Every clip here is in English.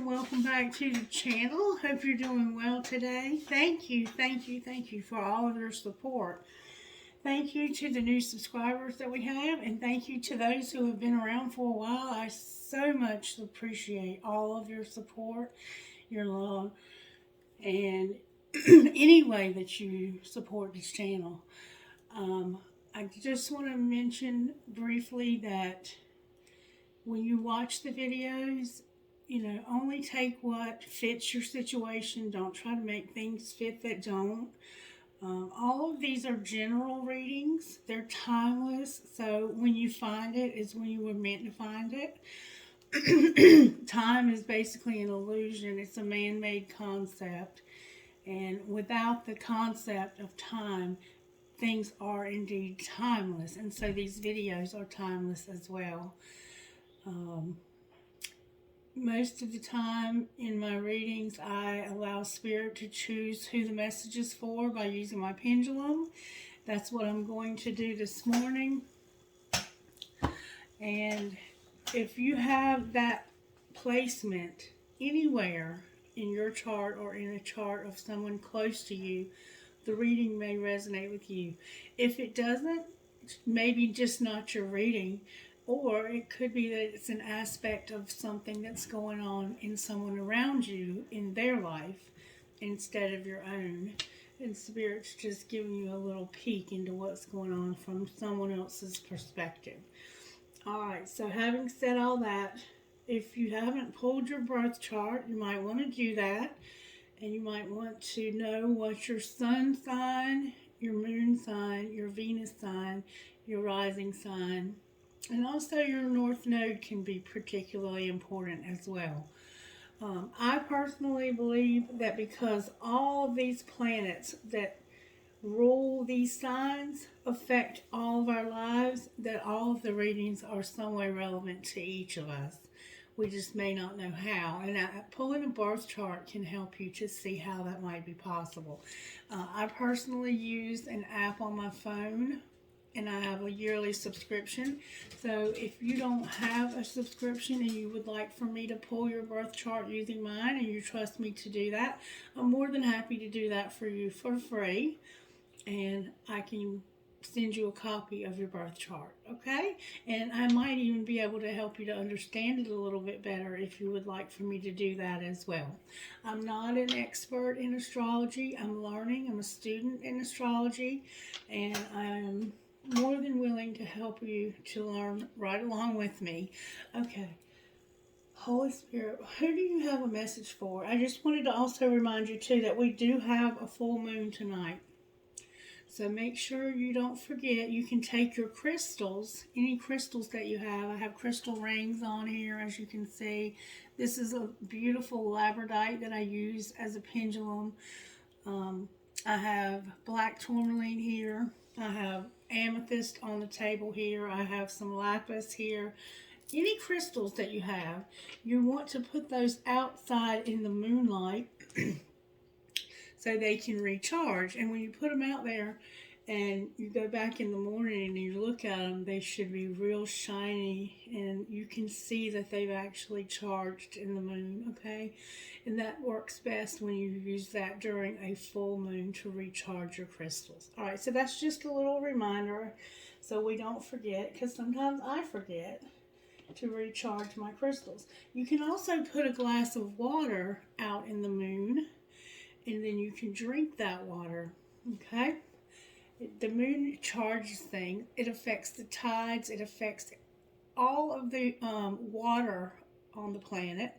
welcome back to the channel. Hope you're doing well today. Thank you for all of your support. Thank you to the new subscribers that we have, and thank you to those who have been around for a while. I so much appreciate all of your support, your love, and any way that you support this channel. I just want to mention briefly that when you watch the videos, only take what fits your situation. Don't try to make things fit that don't. All of these are general readings. They're timeless. So when you find it is when you were meant to find it. Time is basically an illusion. It's a man-made concept. And without the concept of time, things are indeed timeless. And so these videos are timeless as well. Most of the time in my readings, I allow Spirit to choose who the message is for by using my pendulum. That's what I'm going to do this morning. And if you have that placement anywhere in your chart or in a chart of someone close to you, the reading may resonate with you. If it doesn't, maybe just not your reading. Or it could be that it's an aspect of something that's going on in someone around you in their life instead of your own. And Spirit's just giving you a little peek into what's going on from someone else's perspective. Alright, so having said all that, if you haven't pulled your birth chart, you might want to do that. And you might want to know what your sun sign, your moon sign, your Venus sign, your rising sign, and also your North Node can be particularly important as well. I personally believe that because all of these planets that rule these signs affect all of our lives, that all of the readings are some way relevant to each of us. We just may not know how. And pulling a birth chart can help you to see how that might be possible. I personally use an app on my phone, and I have a yearly subscription. So if you don't have a subscription and you would like for me to pull your birth chart using mine and you trust me to do that, I'm more than happy to do that for you for free. And I can send you a copy of your birth chart, okay? And I might even be able to help you to understand it a little bit better if you would like for me to do that as well. I'm not an expert in astrology. I'm learning. I'm a student in astrology, and I am more than willing to help you to learn right along with me. Okay. Holy Spirit, who do you have a message for? I just wanted to also remind you too that we do have a full moon tonight. So make sure you don't forget. You can take your crystals, any crystals that you have. I have crystal rings on here, as you can see. This is a beautiful labradorite that I use as a pendulum. I have black tourmaline here. I have amethyst on the table here. I have some lapis here. Any crystals that you have, you want to put those outside in the moonlight so they can recharge. And when you put them out there and you go back in the morning and you look at them, they should be real shiny, and you can see that they've actually charged in the moon, okay? And that works best when you use that during a full moon to recharge your crystals. All right, so that's just a little reminder so we don't forget, because sometimes I forget to recharge my crystals. You can also put a glass of water out in the moon, and then you can drink that water, okay? The moon charges things. It affects the tides. It affects all of the water on the planet.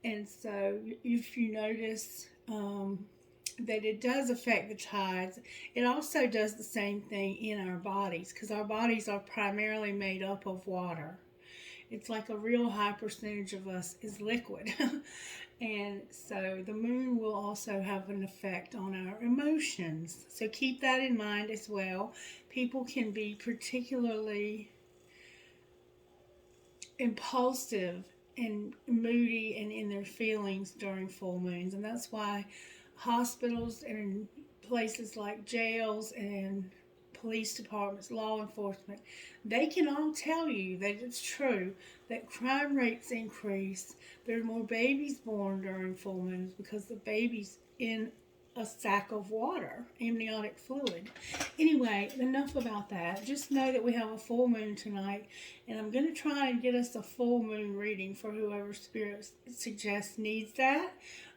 And so if you notice that it does affect the tides, it also does the same thing in our bodies, because our bodies are primarily made up of water. It's like a real high percentage of us is liquid. And so the moon will also have an effect on our emotions. So keep that in mind as well. People can be particularly impulsive and moody and in their feelings during full moons. And that's why hospitals and places like jails and police departments, law enforcement, they can all tell you that it's true that crime rates increase. There are more babies born during full moons because the baby's in a sack of water, amniotic fluid. Anyway, enough about that. Just know that we have a full moon tonight, and I'm going to try and get us a full moon reading for whoever Spirit suggests needs that,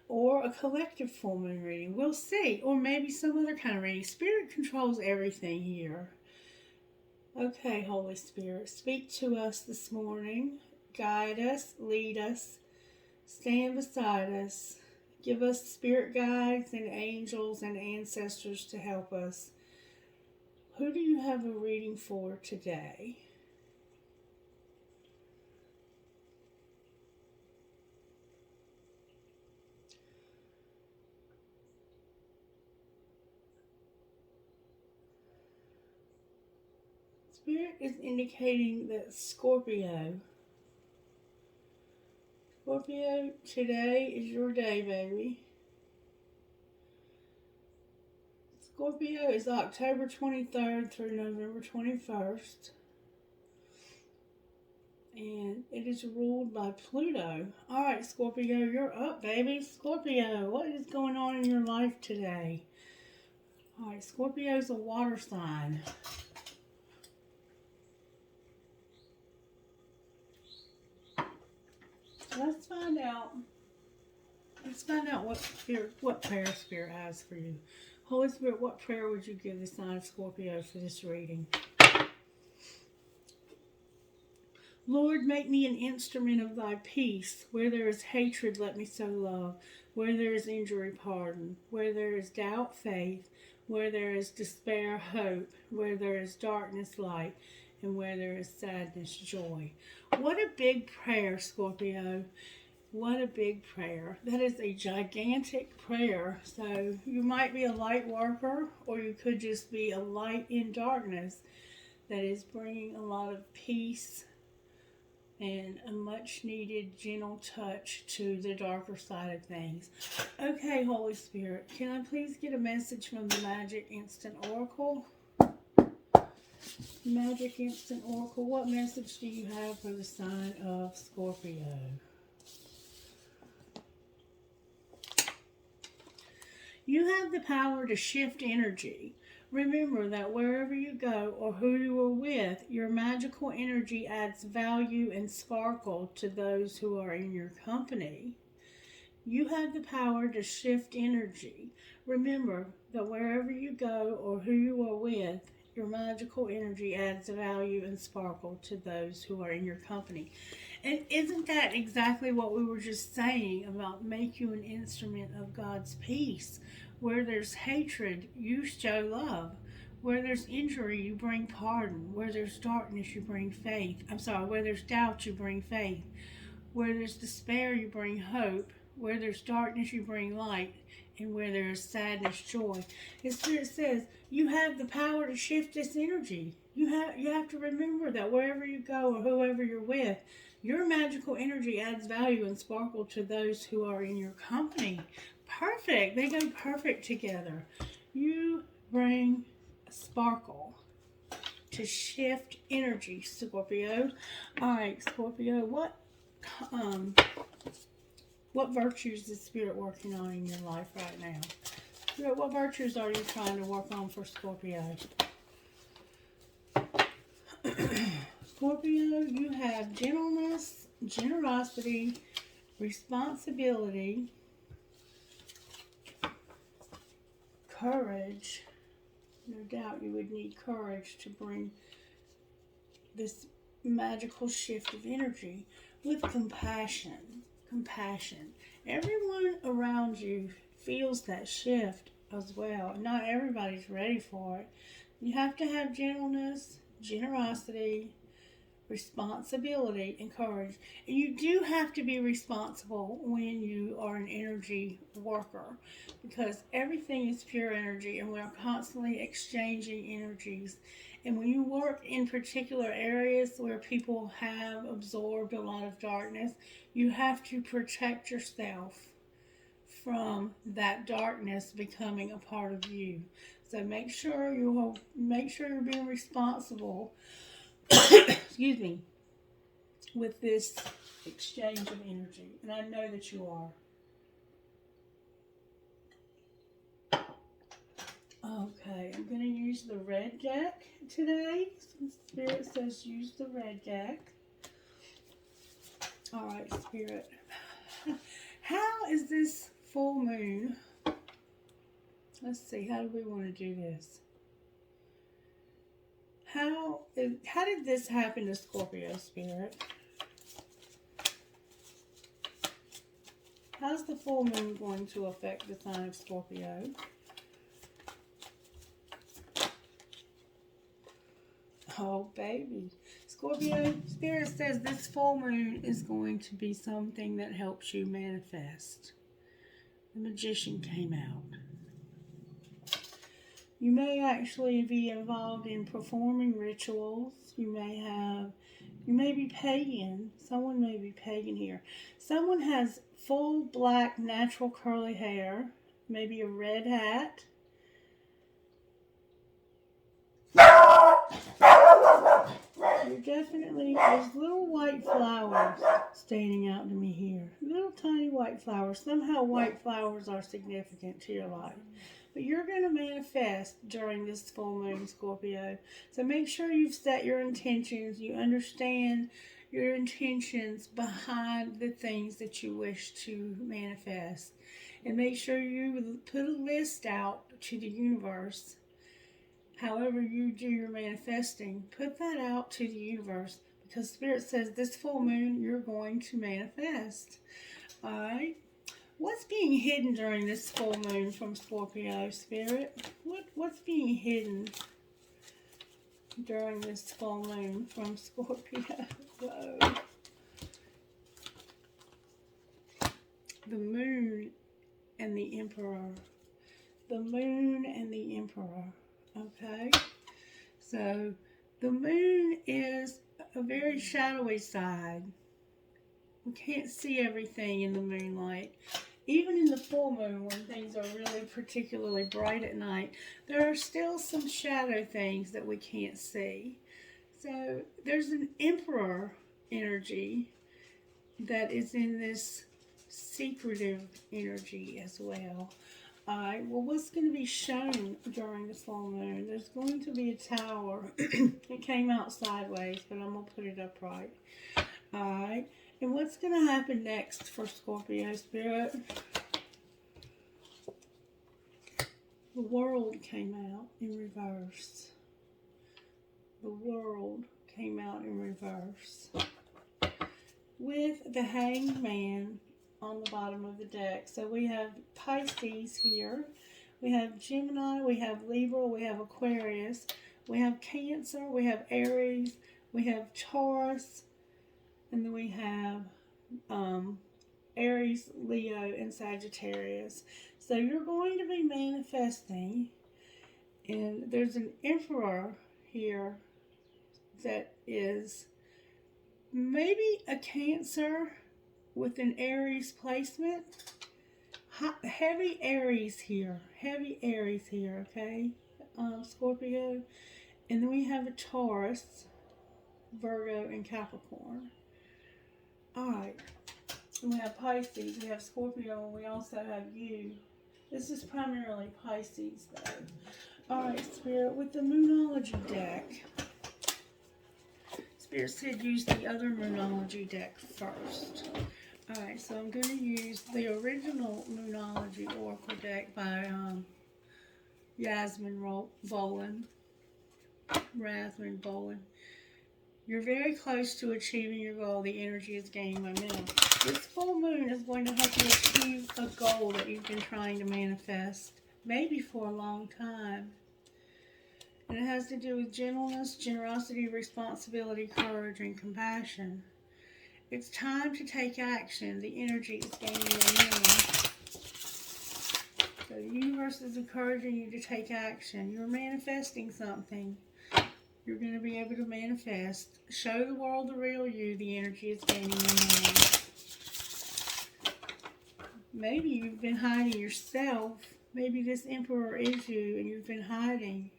or a collective full moon reading. We'll see. Or maybe some other kind of reading. Spirit controls everything here. Okay, Holy Spirit, speak to us this morning. Guide us, lead us, stand beside us. Give us spirit guides and angels and ancestors to help us. Who do you have a reading for today? Spirit is indicating that Scorpio, today is your day, baby. Scorpio is October 23rd through November 21st. And it is ruled by Pluto. Alright, Scorpio, you're up, baby. Scorpio, what is going on in your life today? Alright, Scorpio's a water sign. Let's find out. What prayer Spirit has for you. Holy Spirit, what prayer would you give the sign of Scorpio for this reading? Lord, make me an instrument of thy peace. Where there is hatred, let me sow love. Where there is injury, pardon. Where there is doubt, faith. Where there is despair, hope. Where there is darkness, light. And where there is sadness, joy. What a big prayer, Scorpio. What a big prayer. That is a gigantic prayer. So you might be a light worker, or you could just be a light in darkness that is bringing a lot of peace and a much needed gentle touch to the darker side of things. Okay, Holy Spirit, can I please get a message from the Magic Instant Oracle? Magic Instant Oracle, what message do you have for the sign of Scorpio? You have the power to shift energy. Remember that wherever you go or who you are with, your magical energy adds value and sparkle to those who are in your company. You have the power to shift energy. Remember that wherever you go or who you are with, your magical energy adds value and sparkle to those who are in your company. And isn't that exactly what we were just saying about make you an instrument of God's peace? Where there's hatred, you show love. Where there's injury, you bring pardon. Where there's darkness, you bring faith. Where there's doubt, you bring faith. Where there's despair, you bring hope. Where there's darkness, you bring light. And where there is sadness, joy. The Spirit says you have the power to shift this energy. You have to remember that wherever you go or whoever you're with, your magical energy adds value and sparkle to those who are in your company. Perfect. They go perfect together. You bring sparkle to shift energy, Scorpio. All right, Scorpio, what virtues is Spirit working on in your life right now? Spirit, what virtues are you trying to work on for Scorpio? Scorpio, you have gentleness, generosity, responsibility, courage. No doubt you would need courage to bring this magical shift of energy with compassion. Everyone around you feels that shift as well. Not everybody's ready for it. You have to have gentleness, generosity, responsibility, and courage. And you do have to be responsible when you are an energy worker, because everything is pure energy and we're constantly exchanging energies. And when you work in particular areas where people have absorbed a lot of darkness, you have to protect yourself from that darkness becoming a part of you. So make sure you're being responsible. Excuse me, with this exchange of energy, and I know that you are. Okay, I'm going to use the red deck today. Spirit says use the red deck. All right, Spirit. How is this full moon? Let's see, how do we want to do this? How did this happen to Scorpio, Spirit? How's the full moon going to affect the sign of Scorpio? Oh, baby. Scorpio, Spirit says this full moon is going to be something that helps you manifest. The Magician came out. You may actually be involved in performing rituals. You may be pagan. Someone may be pagan here. Someone has full black natural curly hair, maybe a red hat. You're definitely, there's little white flowers standing out to me here. Little tiny white flowers. Somehow white flowers are significant to your life. But you're going to manifest during this full moon, Scorpio. So make sure you've set your intentions. You understand your intentions behind the things that you wish to manifest. And make sure you put a list out to the universe. However you do your manifesting, put that out to the universe. Because Spirit says this full moon, you're going to manifest. All right? What's being hidden during this full moon from Scorpio, Spirit? What's being hidden during this full moon from Scorpio? Whoa. The moon and the Emperor. The moon and the Emperor. Okay? So, the moon is a very shadowy side. We can't see everything in the moonlight. Even in the full moon, when things are really particularly bright at night, there are still some shadow things that we can't see. So there's an Emperor energy that is in this secretive energy as well. Alright, well, what's going to be shown during the full moon? There's going to be a tower. It came out sideways, but I'm going to put it upright. Alright. And what's going to happen next for Scorpio, Spirit? The World came out in reverse. The World came out in reverse. With the Hanged Man on the bottom of the deck. So we have Pisces here. We have Gemini. We have Libra. We have Aquarius. We have Cancer. We have Aries. We have Taurus. And then we have Aries, Leo, and Sagittarius. So you're going to be manifesting. And there's an Emperor here that is maybe a Cancer with an Aries placement. Heavy Aries here. Heavy Aries here, okay? Scorpio. And then we have a Taurus, Virgo, and Capricorn. Alright, we have Pisces, we have Scorpio, and we also have you. This is primarily Pisces, though. Alright, Spirit, with the Moonology deck, Spirit said use the other Moonology deck first. Alright, so I'm going to use the original Moonology Oracle deck by Yasmin Bolin. You're very close to achieving your goal. The energy is gaining momentum. This full moon is going to help you achieve a goal that you've been trying to manifest, maybe for a long time. And it has to do with gentleness, generosity, responsibility, courage, and compassion. It's time to take action. The energy is gaining momentum. So the universe is encouraging you to take action. You're manifesting something. You're going to be able to manifest. Show the world the real you. The energy is gaining momentum. Maybe you've been hiding yourself Maybe this Emperor is you and you've been hiding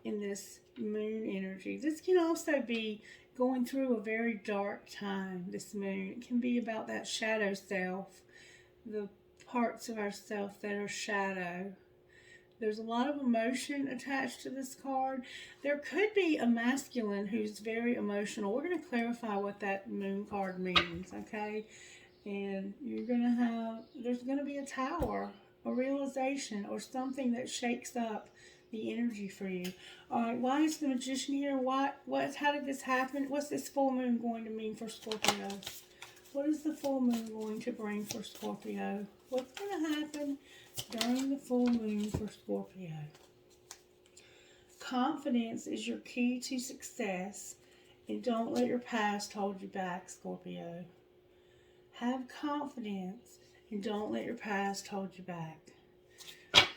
in this moon energy. This can also be going through a very dark time, this moon. It can be about that shadow self, the parts of ourself that are shadow. There's a lot of emotion attached to this card. There could be a masculine who's very emotional. We're going to clarify what that moon card means, okay? And there's going to be a tower, a realization, or something that shakes up the energy for you. All right, why is the Magician here? How did this happen? What's this full moon going to mean for Scorpio? What is the full moon going to bring for Scorpio? What's going to happen during the full moon for Scorpio? Confidence is your key to success, and don't let your past hold you back, Scorpio. Have confidence, and don't let your past hold you back.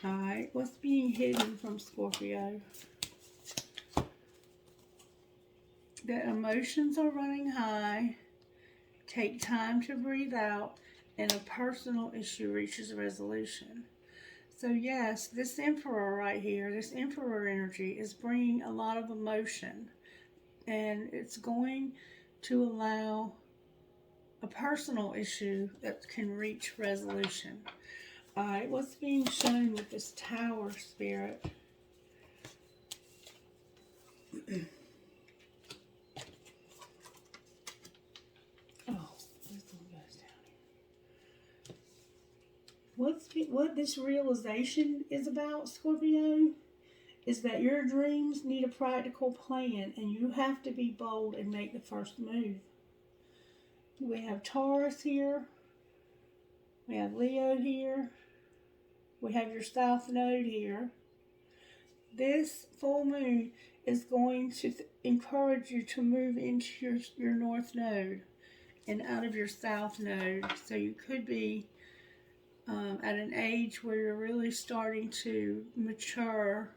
Alright, what's being hidden from Scorpio? That emotions are running high. Take time to breathe out, and a personal issue reaches a resolution. So yes, this Emperor right here, this Emperor energy is bringing a lot of emotion, and it's going to allow a personal issue that can reach resolution. Alright, what's being shown with this Tower Spirit? What this realization is about, Scorpio, is that your dreams need a practical plan, and you have to be bold and make the first move. We have Taurus here. We have Leo here. We have your South Node here. This full moon is going to encourage you to move into your North Node and out of your South Node. So you could be at an age where you're really starting to mature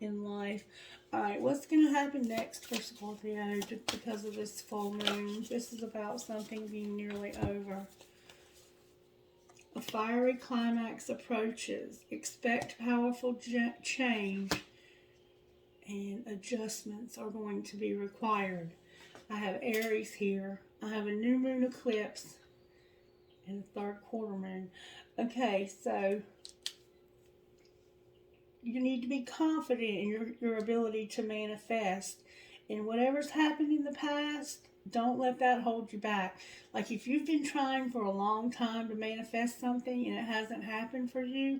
in life. Alright, what's going to happen next for Scorpio because of this full moon? This is about something being nearly over. A fiery climax approaches. Expect powerful change, and adjustments are going to be required. I have Aries here. I have a new moon eclipse and a third quarter moon. Okay, so you need to be confident in your ability to manifest. And whatever's happened in the past, don't let that hold you back. Like if you've been trying for a long time to manifest something and it hasn't happened for you,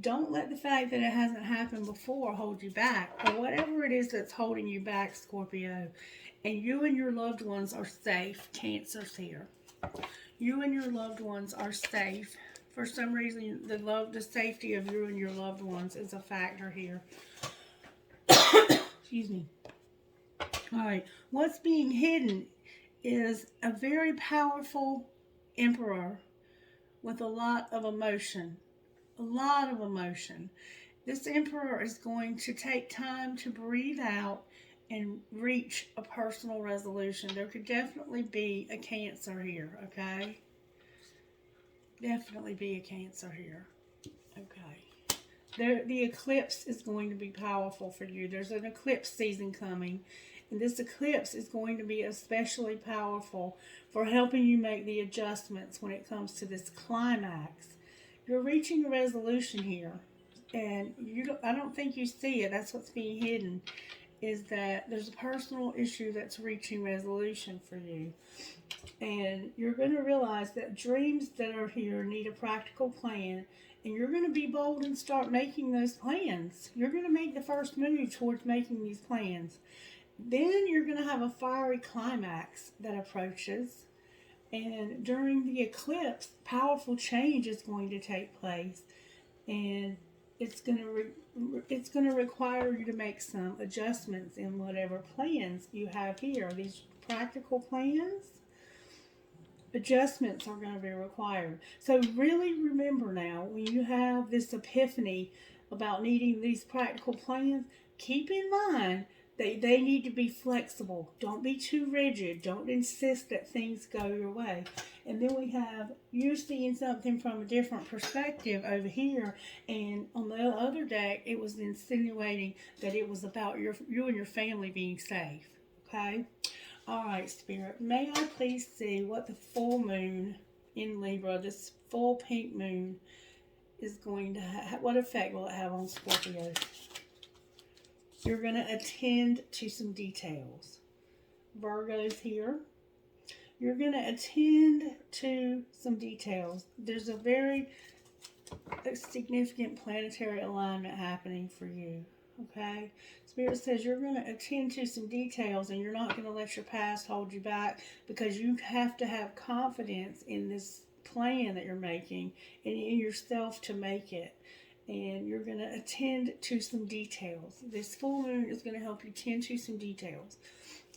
don't let the fact that it hasn't happened before hold you back. Or whatever it is that's holding you back, Scorpio. And you and your loved ones are safe. Cancer's here. You and your loved ones are safe. For some reason, the safety of you and your loved ones is a factor here. Excuse me. All right. What's being hidden is a very powerful Emperor with a lot of emotion. A lot of emotion. This Emperor is going to take time to breathe out and reach a personal resolution. There could definitely be a Cancer here, okay? Definitely be a Cancer here. Okay. The eclipse is going to be powerful for you. There's an eclipse season coming. And this eclipse is going to be especially powerful for helping you make the adjustments when it comes to this climax. You're reaching a resolution here. And I don't think you see it. That's what's being hidden. Is that there's a personal issue that's reaching resolution for you. And you're going to realize that dreams that are here need a practical plan, and you're going to be bold and start making those plans. You're going to make the first move towards making these plans. Then you're going to have a fiery climax that approaches, and during the eclipse, powerful change is going to take place, and it's going to require you to make some adjustments in whatever plans you have here. These practical plans, adjustments are going to be required. So really remember now, when you have this epiphany about needing these practical plans, keep in mind They need to be flexible. Don't be too rigid. Don't insist that things go your way. And then we have you seeing something from a different perspective over here. And on the other deck, it was insinuating that it was about you and your family being safe. Okay? All right, Spirit. May I please see what the full moon in Libra, this full pink moon, is going to have? What effect will it have on Scorpio? You're going to attend to some details. Virgo's here. You're going to attend to some details. There's a very significant planetary alignment happening for you. Okay? Spirit says you're going to attend to some details, and you're not going to let your past hold you back, because you have to have confidence in this plan that you're making and in yourself to make it. And you're going to attend to some details. This full moon is going to help you tend to some details.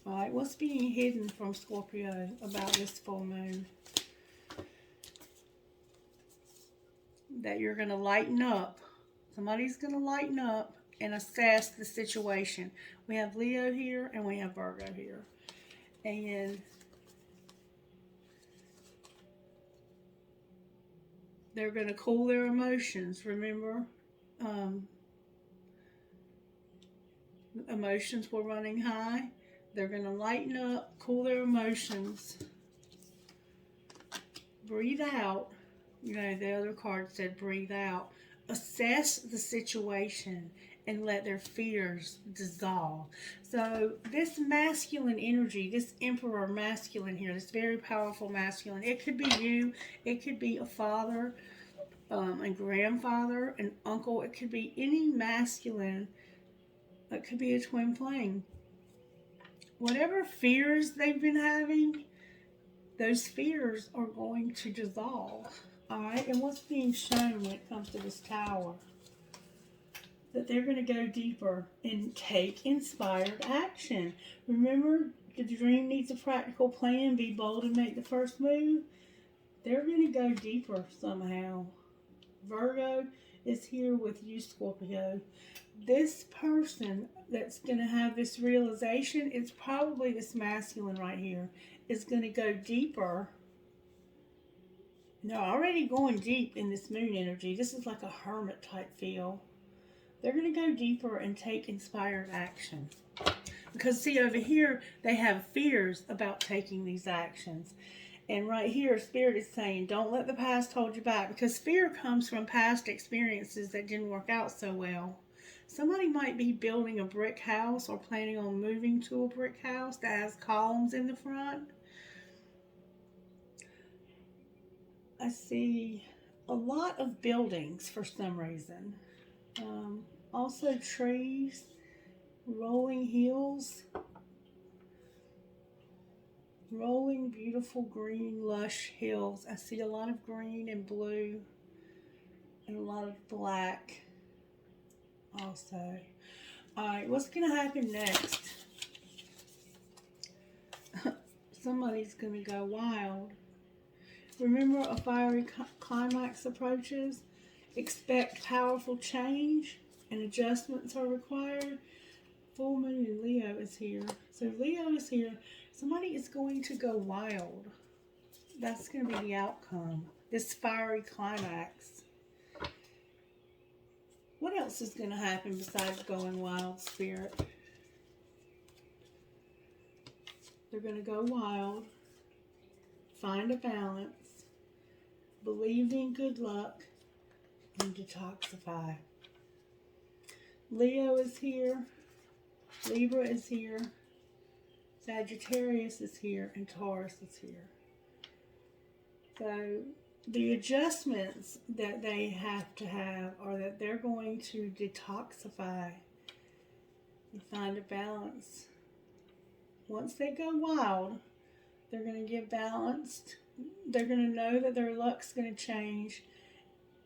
All right, what's being hidden from Scorpio about this full moon? That you're going to lighten up. Somebody's going to lighten up and assess the situation. We have Leo here and we have Virgo here. And they're going to cool their emotions. Remember, emotions were running high. They're going to lighten up, cool their emotions, breathe out. You know, the other card said breathe out. Assess the situation and let their fears dissolve. So this masculine energy, this emperor masculine here, this very powerful masculine, it could be you, it could be a father, a grandfather, an uncle, it could be any masculine, it could be a twin flame. Whatever fears they've been having, those fears are going to dissolve. All right, and what's being shown when it comes to this tower? That they're going to go deeper and take inspired action. Remember, the dream needs a practical plan. Be bold and make the first move. They're going to go deeper somehow. Virgo is here with you, Scorpio. This person that's going to have this realization, it's probably this masculine right here, is going to go deeper. They're already going deep in this moon energy. This is like a hermit type feel. They're going to go deeper and take inspired action. Because see, over here, they have fears about taking these actions. And right here, Spirit is saying, don't let the past hold you back. Because fear comes from past experiences that didn't work out so well. Somebody might be building a brick house or planning on moving to a brick house that has columns in the front. I see a lot of buildings for some reason. Also trees, rolling hills, rolling beautiful green lush hills. I see a lot of green and blue and a lot of black also. Alright, what's going to happen next? Somebody's going to go wild. Remember, a fiery climax approaches. Expect powerful change and adjustments are required. Full moon in Leo is here. So Leo is here. Somebody is going to go wild. That's going to be the outcome. This fiery climax. What else is going to happen besides going wild, Spirit? They're going to go wild. Find a balance. Believe in good luck. And detoxify. Leo is here. Libra is here. Sagittarius is here. And Taurus is here. So the adjustments that they have to have are that they're going to detoxify and find a balance. Once they go wild, they're going to get balanced. They're going to know that their luck's going to change.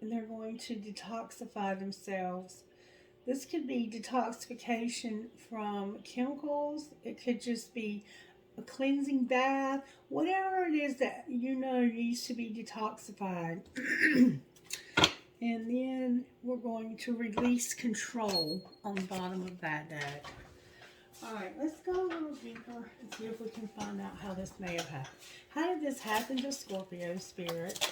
And they're going to detoxify themselves. This could be detoxification from chemicals. It could just be a cleansing bath. Whatever it is that you know needs to be detoxified. And then we're going to release control on the bottom of that deck. Alright, let's go a little deeper and see if we can find out how this may have happened. How did this happen to Scorpio Spirit?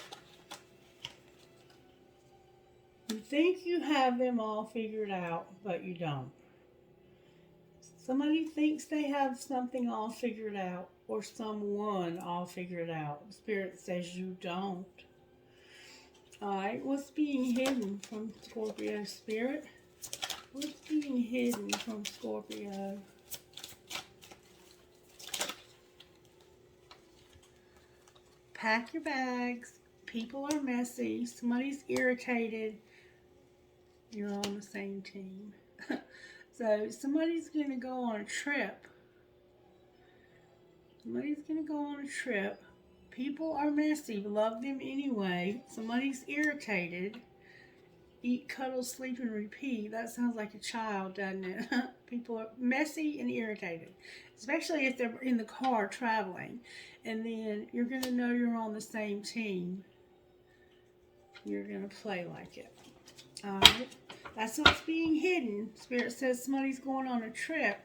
You think you have them all figured out, but you don't. Somebody thinks they have something all figured out, or someone all figured out. Spirit says you don't. Alright, what's being hidden from Scorpio Spirit? What's being hidden from Scorpio? Pack your bags. People are messy. Somebody's irritated. You're on the same team. So somebody's going to go on a trip. Somebody's going to go on a trip. People are messy. Love them anyway. Somebody's irritated. Eat, cuddle, sleep, and repeat. That sounds like a child, doesn't it? People are messy and irritated. Especially if they're in the car traveling. And then you're going to know you're on the same team. You're going to play like it. Alright? That's what's being hidden. Spirit says somebody's going on a trip.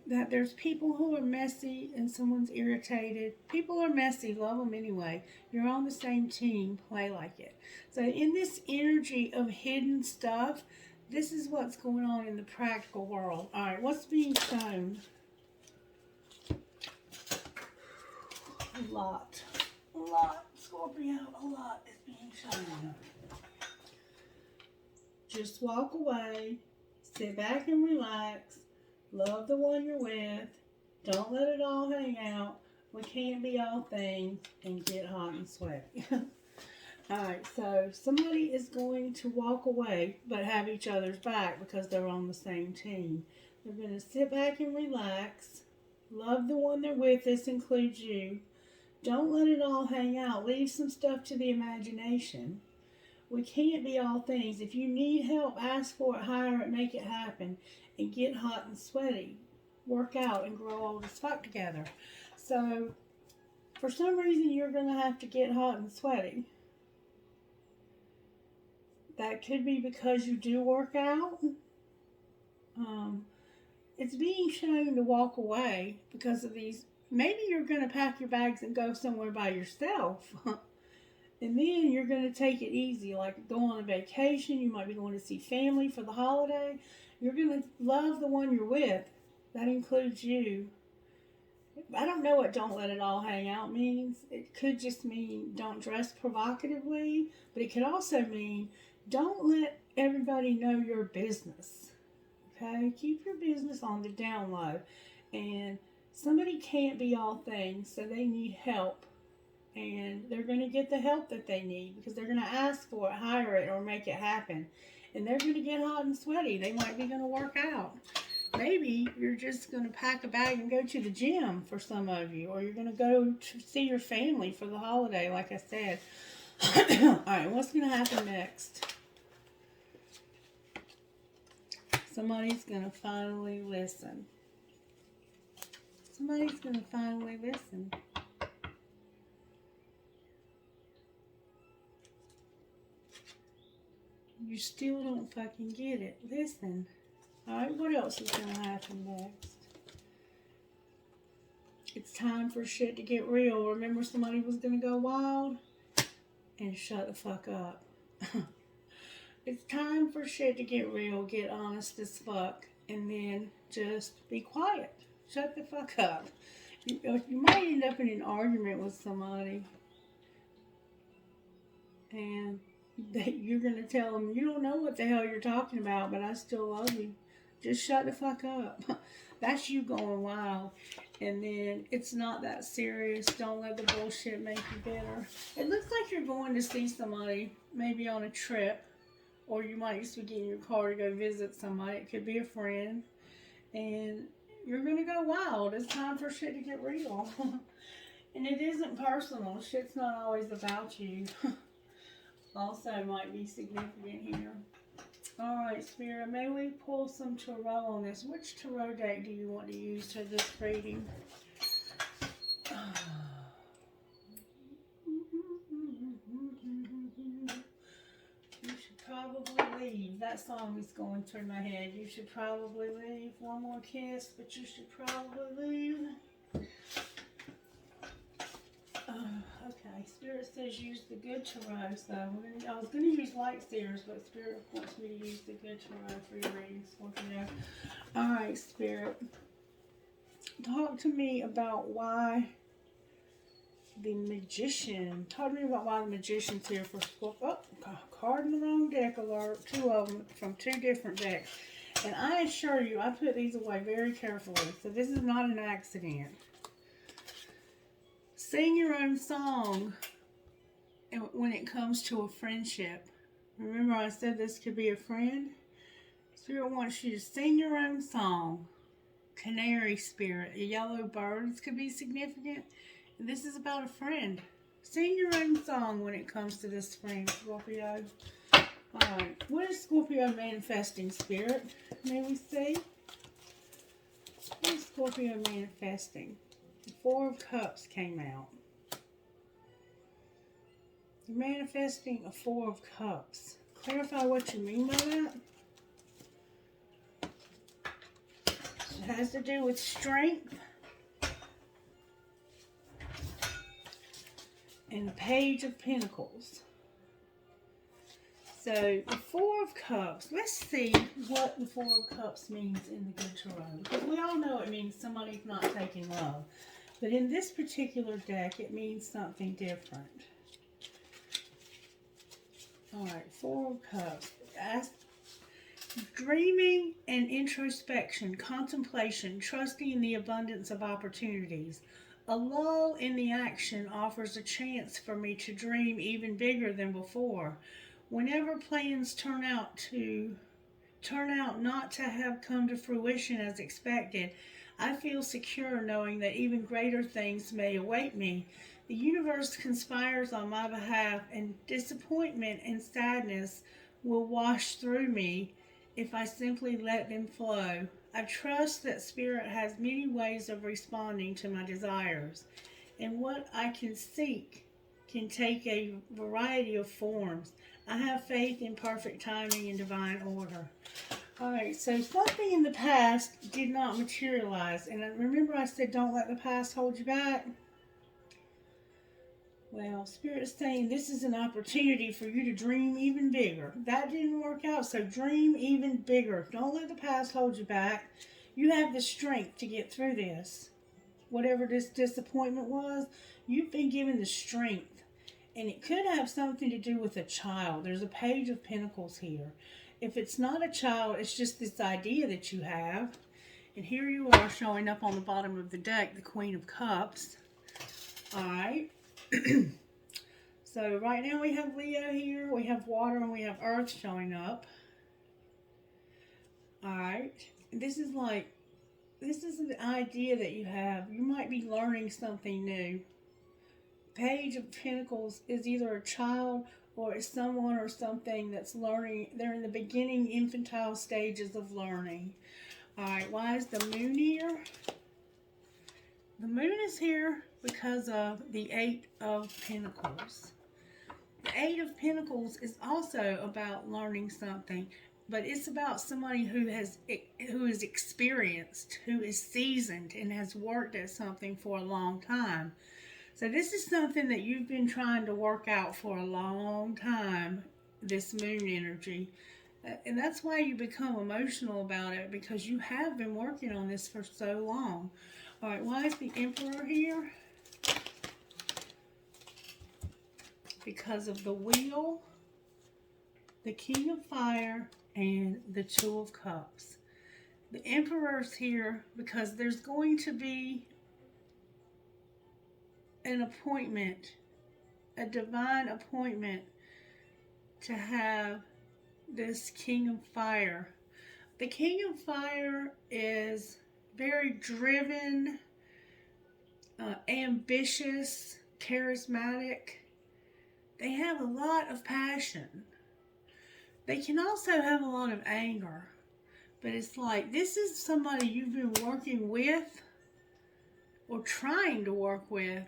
That there's people who are messy and someone's irritated. People are messy. Love them anyway. You're on the same team. Play like it. So in this energy of hidden stuff, this is what's going on in the practical world. Alright, what's being shown? A lot. Scorpio, a lot is being shown. Just walk away, sit back and relax, love the one you're with, don't let it all hang out, we can't be all things, and get hot and sweaty. Alright, so somebody is going to walk away, but have each other's back because they're on the same team. They're going to sit back and relax, love the one they're with, this includes you. Don't let it all hang out, leave some stuff to the imagination. We can't be all things. If you need help, ask for it, hire it, make it happen, and get hot and sweaty. Work out and grow old as fuck together. So, for some reason, you're going to have to get hot and sweaty. That could be because you do work out. It's being shown to walk away because of these. Maybe you're going to pack your bags and go somewhere by yourself. And then you're going to take it easy, like go on a vacation. You might be going to see family for the holiday. You're going to love the one you're with. That includes you. I don't know what don't let it all hang out means. It could just mean don't dress provocatively. But it could also mean don't let everybody know your business. Okay? Keep your business on the down low. And somebody can't be all things, so they need help. And they're going to get the help that they need because they're going to ask for it, hire it, or make it happen. And they're going to get hot and sweaty. They might be going to work out. Maybe you're just going to pack a bag and go to the gym for some of you. Or you're going to go to see your family for the holiday, like I said. Alright, what's going to happen next? Somebody's going to finally listen. Somebody's going to finally listen. You still don't fucking get it. Listen. Alright, what else is going to happen next? It's time for shit to get real. Remember somebody was going to go wild? And shut the fuck up. It's time for shit to get real, get honest as fuck, and then just be quiet. Shut the fuck up. You might end up in an argument with somebody. And you're going to tell them, you don't know what the hell you're talking about, but I still love you. Just shut the fuck up. That's you going wild. And then it's not that serious. Don't let the bullshit make you bitter. It looks like you're going to see somebody, maybe on a trip. Or you might just be getting your car to go visit somebody. It could be a friend. And you're going to go wild. It's time for shit to get real. And it isn't personal. Shit's not always about you. Also might be significant here. Alright, Spirit, may we pull some tarot on this? Which tarot deck do you want to use for this reading? You should probably leave. That song is going through my head. You should probably leave. One more kiss, but you should probably leave. Okay, Spirit says use the good tarot. So I was going to use light seers, but Spirit wants me to use the good tarot for your reading, Scorpio. Alright, Spirit. Talk to me about why the Magician. Talk to me about why the Magician's here for Scorpio. Oh, card in the wrong deck alert. Two of them from two different decks. And I assure you, I put these away very carefully. So this is not an accident. Sing your own song when it comes to a friendship. Remember I said this could be a friend? Spirit wants you to sing your own song. Canary spirit. Yellow birds could be significant. And this is about a friend. Sing your own song when it comes to this friend, Scorpio. Alright, what is Scorpio manifesting, Spirit? May we see? What is Scorpio manifesting? The Four of Cups came out. You're manifesting a Four of Cups. Clarify what you mean by that. It has to do with strength. And the Page of Pentacles. So, the Four of Cups. Let's see what the Four of Cups means in the good tarot. Because we all know it means somebody's not taking love. But in this particular deck, it means something different. Alright, Four of Cups. Dreaming and introspection, contemplation, trusting in the abundance of opportunities. A lull in the action offers a chance for me to dream even bigger than before. Whenever plans turn out not to have come to fruition as expected, I feel secure knowing that even greater things may await me. The universe conspires on my behalf, and disappointment and sadness will wash through me if I simply let them flow. I trust that Spirit has many ways of responding to my desires, and what I can seek can take a variety of forms. I have faith in perfect timing and divine order. Alright, so something in the past did not materialize, and remember I said don't let the past hold you back? Well, Spirit's saying this is an opportunity for you to dream even bigger. That didn't work out, so dream even bigger. Don't let the past hold you back. You have the strength to get through this. Whatever this disappointment was, you've been given the strength. And it could have something to do with a child. There's a Page of Pentacles here. If it's not a child, it's just this idea that you have. And here you are showing up on the bottom of the deck, the Queen of Cups. Alright. So right now we have Leo here, we have water, and we have earth showing up. Alright. This is an idea that you have. You might be learning something new. Page of Pentacles is either a child or it's someone or something that's learning. They're in the beginning infantile stages of learning. Alright, why is the moon here? The moon is here because of the Eight of Pentacles. The Eight of Pentacles is also about learning something, but it's about somebody who is experienced, who is seasoned, and has worked at something for a long time. So this is something that you've been trying to work out for a long time, this moon energy. And that's why you become emotional about it, because you have been working on this for so long. All right, why is the Emperor here? Because of the Wheel, the King of Fire, and the Two of Cups. The Emperor's here because there's going to be an appointment, a divine appointment to have this King of Fire. The King of Fire is very driven, ambitious, charismatic. They have a lot of passion. They can also have a lot of anger. But it's like, this is somebody you've been working with or trying to work with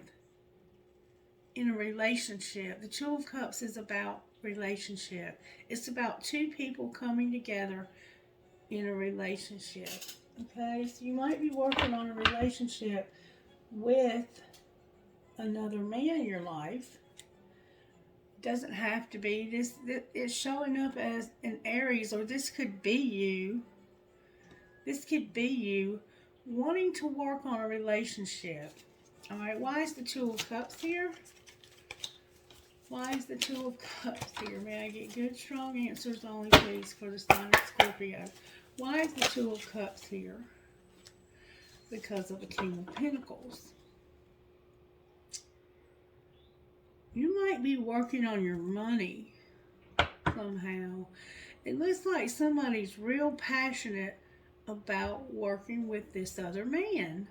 in a relationship. The Two of Cups is about relationship. It's about two people coming together in a relationship. Okay, so you might be working on a relationship with another man in your life. Doesn't have to be. This it's showing up as an Aries, or this could be you. This could be you wanting to work on a relationship. All right, why is the Two of Cups here? Why is the Two of Cups here? May I get good, strong answers only, please, for the sign of Scorpio? Why is the Two of Cups here? Because of the King of Pentacles. You might be working on your money somehow. It looks like somebody's real passionate about working with this other man,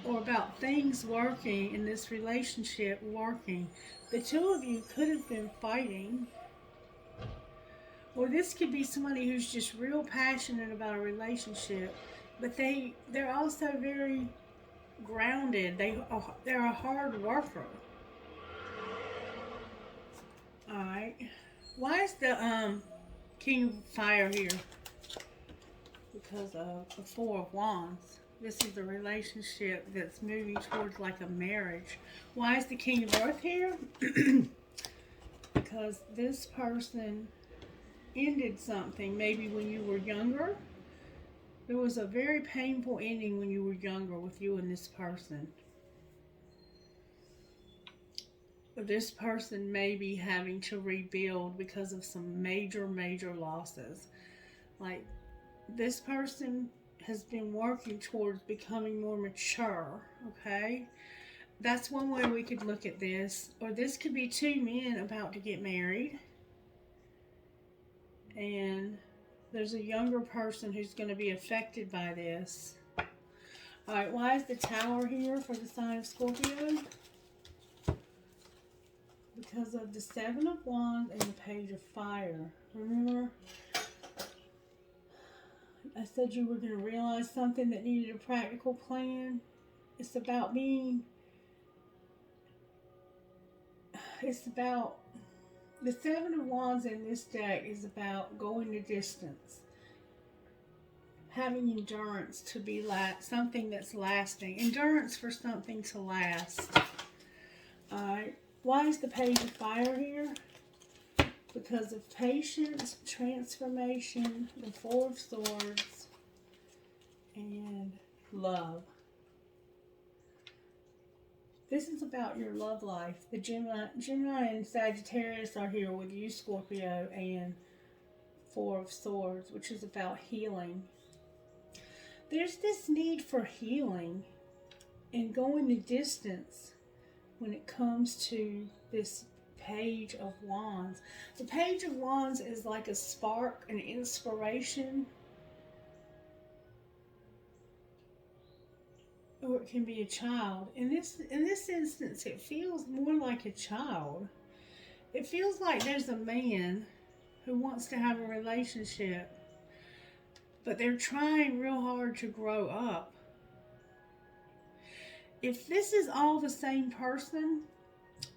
or about things working in this relationship working. The two of you could have been fighting, or this could be somebody who's just real passionate about a relationship, but they're also very grounded. They're a hard worker. All right. Why is the King of Fire here? Because of the Four of Wands. This is a relationship that's moving towards like a marriage. Why is the King of Earth here? Because this person ended something maybe when you were younger. There was a very painful ending when you were younger with you and this person. This person may be having to rebuild because of some major, major losses. Like, this person has been working towards becoming more mature, okay? That's one way we could look at this. Or this could be two men about to get married. And there's a younger person who's going to be affected by this. Alright, why is the Tower here for the sign of Scorpio? Because of the Seven of Wands and the Page of Fire. Remember? I said you were going to realize something that needed a practical plan. It's about the Seven of Wands in this deck is about going the distance. Having endurance to be something that's lasting. Endurance for something to last. Alright. Why is the Page of Fire here? Because of patience, transformation, the Four of Swords, and love. This is about your love life. The Gemini and Sagittarius are here with you, Scorpio, and Four of Swords, which is about healing. There's this need for healing and going the distance when it comes to this Page of Wands. The Page of Wands is like a spark, an inspiration, or it can be a child. In this instance, it feels more like a child. It feels like there's a man who wants to have a relationship, but they're trying real hard to grow up. If this is all the same person,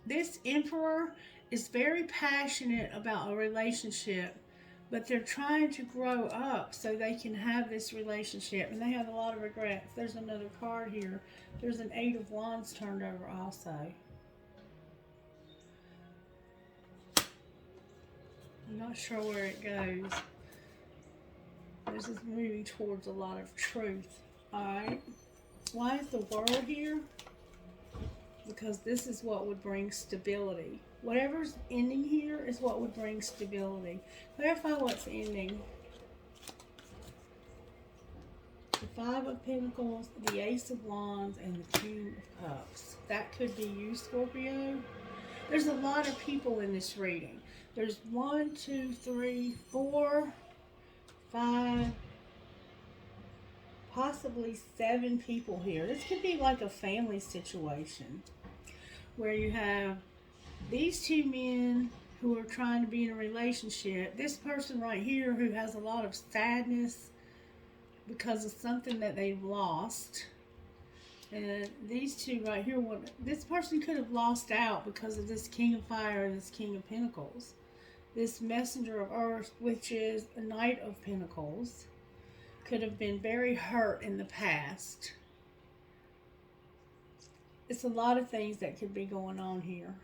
this Emperor is very passionate about a relationship, but they're trying to grow up so they can have this relationship, and they have a lot of regrets. There's another card here. There's an Eight of Wands turned over also. I'm not sure where it goes. This is moving towards a lot of truth. Alright. Why is the World here? Because this is what would bring stability. Whatever's ending here is what would bring stability. Clarify what's ending. The Five of Pentacles, the Ace of Wands, and the King of Cups. That could be you, Scorpio. There's a lot of people in this reading. There's 1, 2, 3, 4, 5, possibly 7 people here. This could be like a family situation where you have these two men who are trying to be in a relationship. This person right here who has a lot of sadness because of something that they've lost. And these two right here, this person could have lost out because of this King of Fire and this King of Pentacles. This Messenger of Earth, which is a Knight of Pentacles, could have been very hurt in the past. It's a lot of things that could be going on here.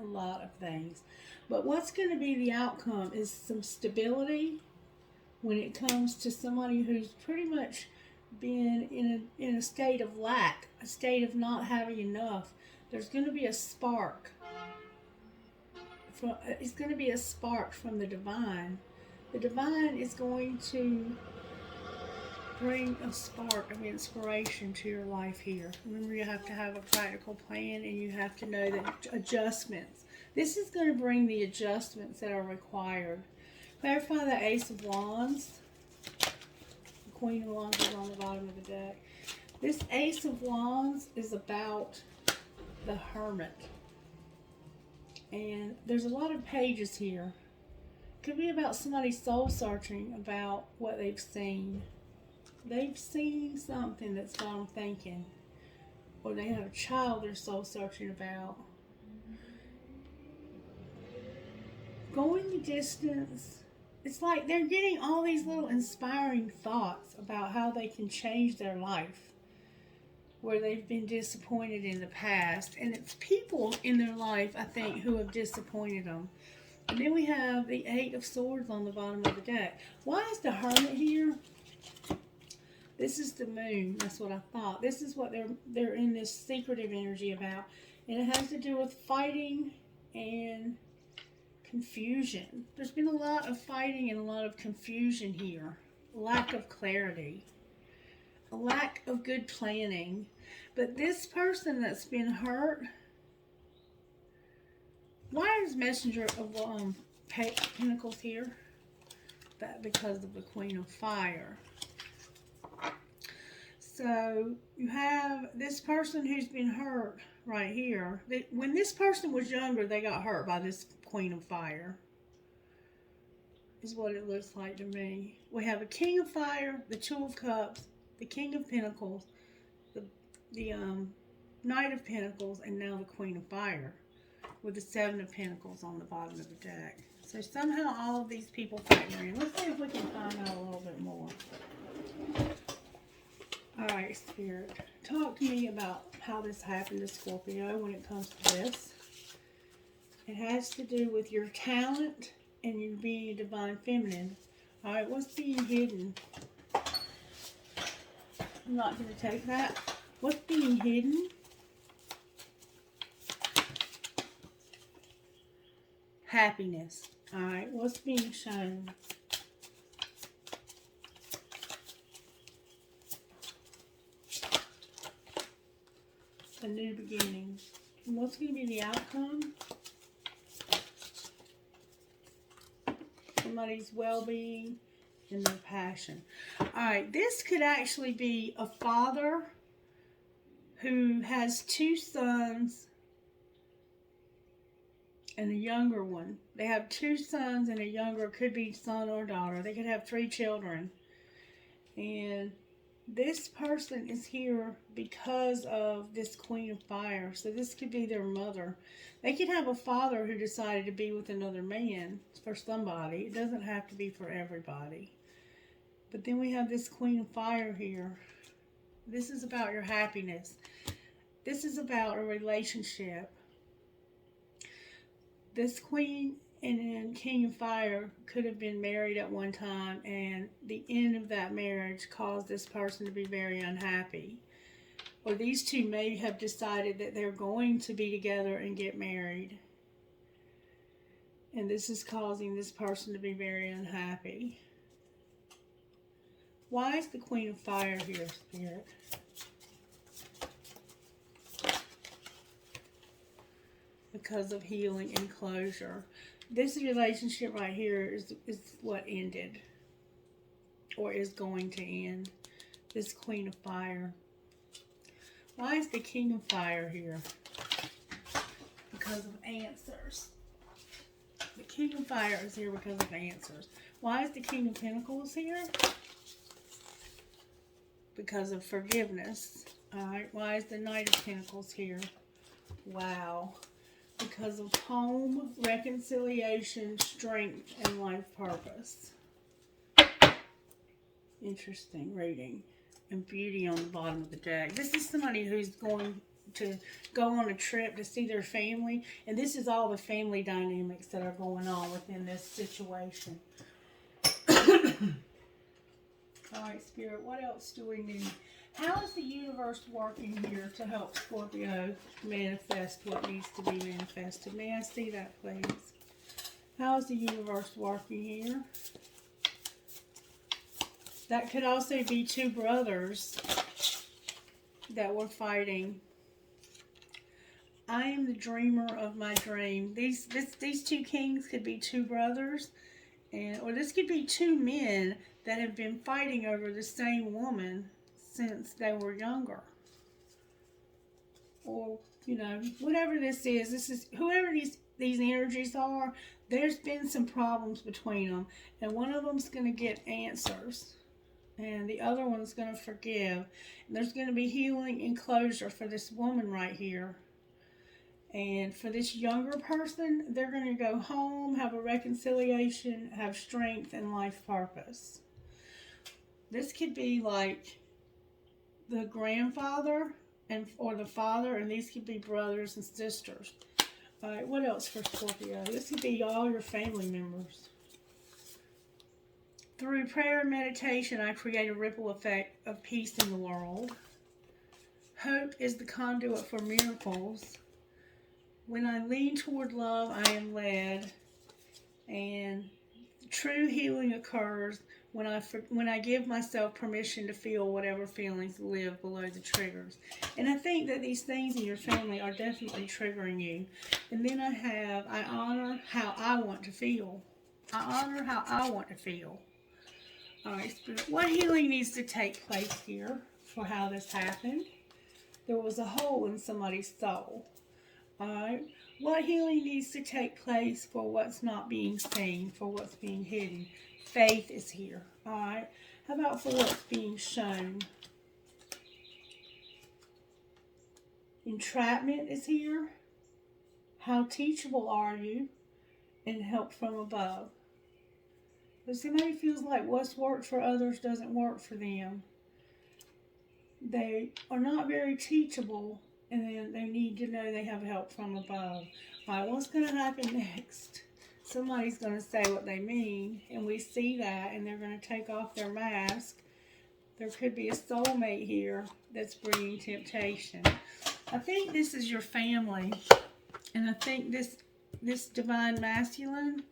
A lot of things. But what's going to be the outcome is some stability when it comes to somebody who's pretty much been in a state of lack, a state of not having enough. There's going to be a spark. It's going to be a spark from the divine. The divine is going to bring a spark of inspiration to your life here. Remember, you have to have a practical plan, and you have to know that adjustments. This is going to bring the adjustments that are required. Clarify the Ace of Wands. The Queen of Wands is on the bottom of the deck. This Ace of Wands is about the Hermit. And there's a lot of pages here. Could be about somebody soul searching about what they've seen. They've seen something that's got them thinking. Or they have a child they're soul searching about. Going the distance. It's like they're getting all these little inspiring thoughts about how they can change their life. Where they've been disappointed in the past. And it's people in their life, I think, who have disappointed them. And then we have the Eight of Swords on the bottom of the deck. Why is the Hermit here? This is the moon. That's what I thought. This is what they're in this secretive energy about. And it has to do with fighting and confusion. There's been a lot of fighting and a lot of confusion here. Lack of clarity. A lack of good planning. But this person that's been hurt, why is Messenger of Pentacles here? That because of the Queen of Fire. So you have this person who's been hurt right here. When this person was younger, they got hurt by this Queen of Fire. Is what it looks like to me. We have a King of Fire, the Two of Cups, the King of Pentacles, the Knight of Pentacles, and now the Queen of Fire with the Seven of Pentacles on the bottom of the deck. So somehow all of these people factor in. Let's see if we can find out a little bit more. Alright, Spirit. Talk to me about how this happened to Scorpio when it comes to this. It has to do with your talent and you being a divine feminine. Alright, what's being hidden? I'm not going to take that. What's being hidden? Happiness. Alright, what's being shown? A new beginning. And what's going to be the outcome? Somebody's well-being and their passion. Alright, this could actually be a father who has two sons and a younger one. They have two sons and a younger, could be son or daughter. They could have 3 children. And this person is here because of this Queen of Fire. So this could be their mother. They could have a father who decided to be with another man for somebody. It doesn't have to be for everybody. But then we have this Queen of Fire here. This is about your happiness. This is about a relationship. This Queen and King of Fire could have been married at one time, and the end of that marriage caused this person to be very unhappy. Or these two may have decided that they're going to be together and get married. And this is causing this person to be very unhappy. Why is the Queen of Fire here, Spirit? Because of healing and closure. This relationship right here is what ended. Or is going to end. This Queen of Fire. Why is the King of Fire here? Because of answers. The King of Fire is here because of answers. Why is the King of Pentacles here? because of forgiveness. Alright, why is the Knight of Pentacles here? Wow. Because of home, reconciliation, strength, and life purpose. Interesting reading. And beauty on the bottom of the deck. This is somebody who's going to go on a trip to see their family. And this is all the family dynamics that are going on within this situation. Alright, Spirit, what else do we need? How is the universe working here to help Scorpio manifest what needs to be manifested? May I see that, please? How is the universe working here? That could also be two brothers that were fighting. I am the dreamer of my dream. These two kings could be two brothers, or this could be two men that have been fighting over the same woman since they were younger. Or, you know, whatever this is whoever these energies are, there's been some problems between them. And one of them's going to get answers. And the other one's going to forgive. And there's going to be healing and closure for this woman right here. And for this younger person, they're going to go home, have a reconciliation, have strength and life purpose. This could be like the grandfather or the father, and these could be brothers and sisters. All right, what else for Scorpio? This could be all your family members. Through prayer and meditation, I create a ripple effect of peace in the world. Hope is the conduit for miracles. When I lean toward love, I am led. And true healing occurs when I give myself permission to feel whatever feelings live below the triggers. And I think that these things in your family are definitely triggering you. And then I honor how I want to feel. I honor how I want to feel. All right, Spirit, what healing needs to take place here for how this happened? There was a hole in somebody's soul. All right, what healing needs to take place for what's not being seen, for what's being hidden? Faith is here. All right, how about for what's being shown? Entrapment is here. How teachable are you? And help from above. But somebody feels like what's worked for others doesn't work for them. They are not very teachable, and then they need to know they have help from above. All right, what's going to happen next? Somebody's going to say what they mean, and we see that, and they're going to take off their mask. There could be a soulmate here that's bringing temptation. I think this is your family, and I think this divine masculine,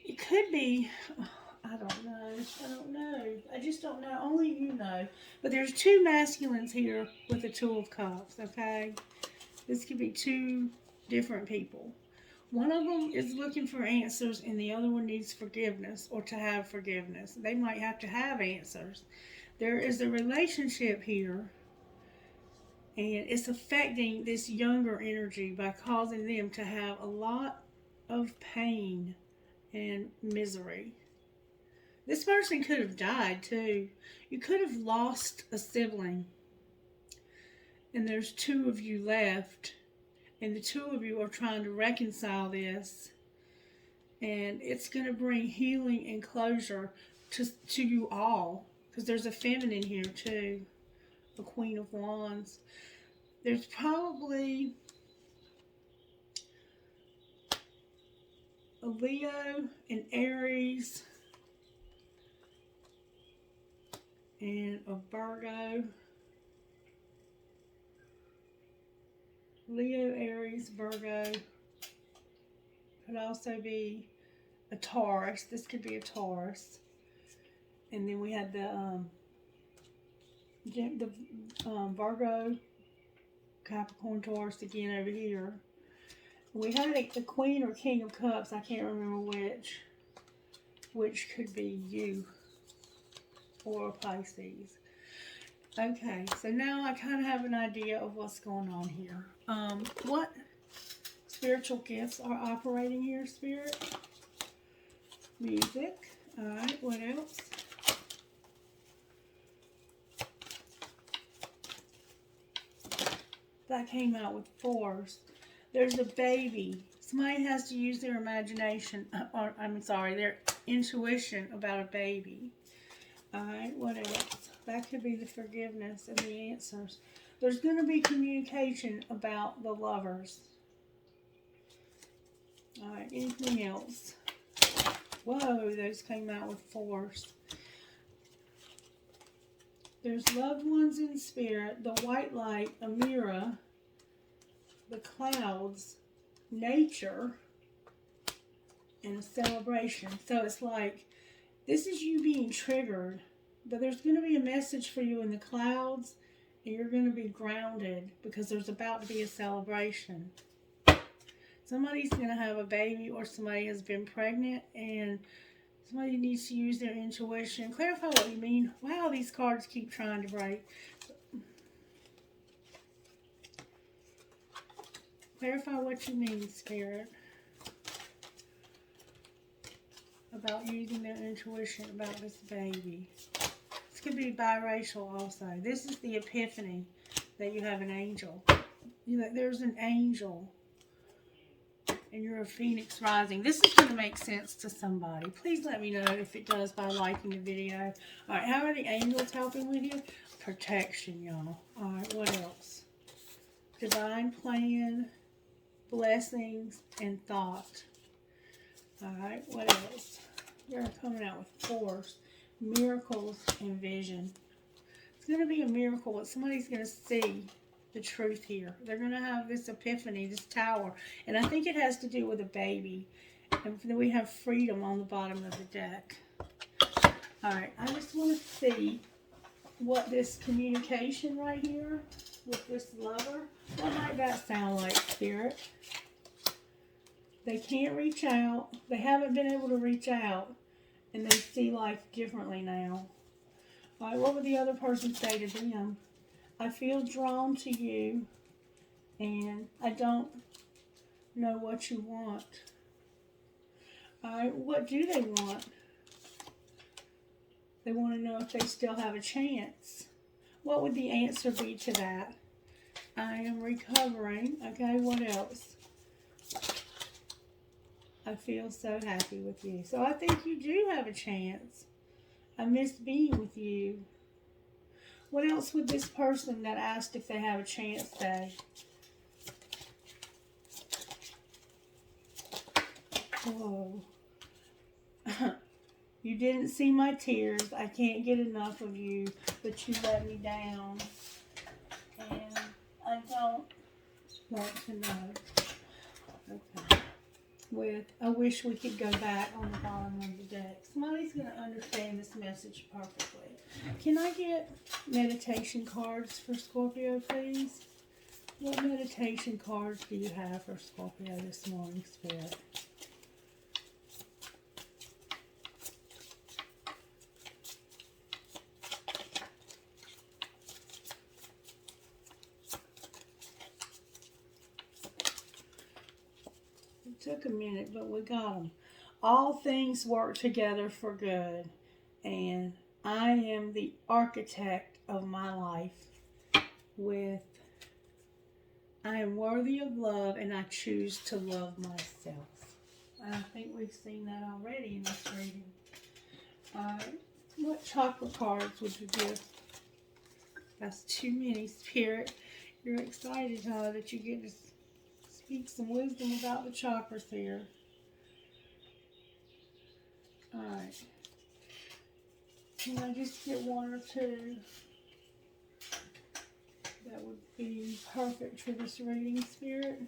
it could be, I don't know. I just don't know. Only you know. But there's two masculines here with the Two of Cups, okay? This could be two different people. One of them is looking for answers, and the other one needs forgiveness, or to have forgiveness. They might have to have answers. There is a relationship here, and it's affecting this younger energy by causing them to have a lot of pain and misery. This person could have died too. You could have lost a sibling. And there's two of you left. And the two of you are trying to reconcile this. And it's going to bring healing and closure to you all. Because there's a feminine here too. The Queen of Wands. There's probably a Leo, an Aries, and a Virgo. Leo, Aries, Virgo. Could also be a Taurus. This could be a Taurus. And then we had the Virgo, Capricorn, Taurus again over here. We had the Queen or King of Cups. I can't remember which could be you or Pisces. Okay, so now I kind of have an idea of what's going on here. What spiritual gifts are operating here, Spirit? Music. All right, what else? that came out with fours. There's a baby. Somebody has to use their imagination, or I'm sorry, their intuition about a baby. Alright, what else? That could be the forgiveness and the answers. There's going to be communication about the lovers. Alright, anything else? Whoa, those came out with fours. There's loved ones in spirit, the white light, a mirror, the clouds, nature, and a celebration. So it's like, this is you being triggered, but there's going to be a message for you in the clouds, and you're going to be grounded because there's about to be a celebration. Somebody's going to have a baby, or somebody has been pregnant, and somebody needs to use their intuition. Clarify what you mean. Wow, these cards keep trying to break. Clarify what you mean, Spirit, about using their intuition about this baby. This could be biracial also. This is the epiphany that you have an angel. You know, there's an angel. And you're a phoenix rising. This is going to make sense to somebody. Please let me know if it does by liking the video. Alright, how are the angels helping with you? Protection, y'all. Alright, what else? Divine plan, blessings, and thought. Alright, what else? They're coming out with fours. Miracles and vision. It's going to be a miracle. What somebody's going to see. The truth here. They're going to have this epiphany, this tower. And I think it has to do with a baby. And then we have freedom on the bottom of the deck. Alright, I just want to see what this communication right here with this lover, what might that sound like, Spirit? They can't reach out. They haven't been able to reach out. And they see life differently now. Alright, what would the other person say to them? I feel drawn to you, and I don't know what you want. Alright, what do they want? They want to know if they still have a chance. What would the answer be to that? I am recovering. Okay, what else? I feel so happy with you. So I think you do have a chance. I miss being with you. What else would this person that asked if they have a chance say? Whoa. You didn't see my tears. I can't get enough of you, but you let me down. And I don't want to know. Okay. With, I wish we could go back on the bottom of the deck. Somebody's going to understand this message perfectly. Can I get meditation cards for Scorpio, please? What meditation cards do you have for Scorpio this morning, Spirit? It took a minute, but we got them. All things work together for good, and I am the architect of my life. With I am worthy of love, and I choose to love myself. And I think we've seen that already in this reading. What chakra cards would you give? That's too many, Spirit. You're excited, huh, that you get to speak some wisdom about the chakras here. Alright. Can I just get one or two? That would be perfect for this reading, Spirit.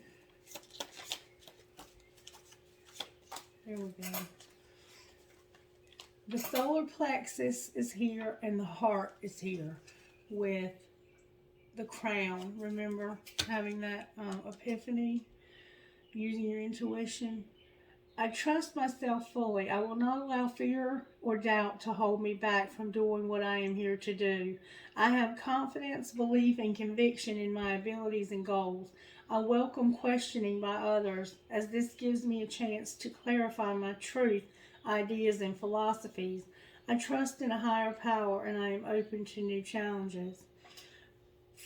There we go. The solar plexus is here and the heart is here with the crown. Remember having that epiphany, using your intuition. I trust myself fully. I will not allow fear or doubt to hold me back from doing what I am here to do. I have confidence, belief, and conviction in my abilities and goals. I welcome questioning by others, as this gives me a chance to clarify my truth, ideas, and philosophies. I trust in a higher power, and I am open to new challenges.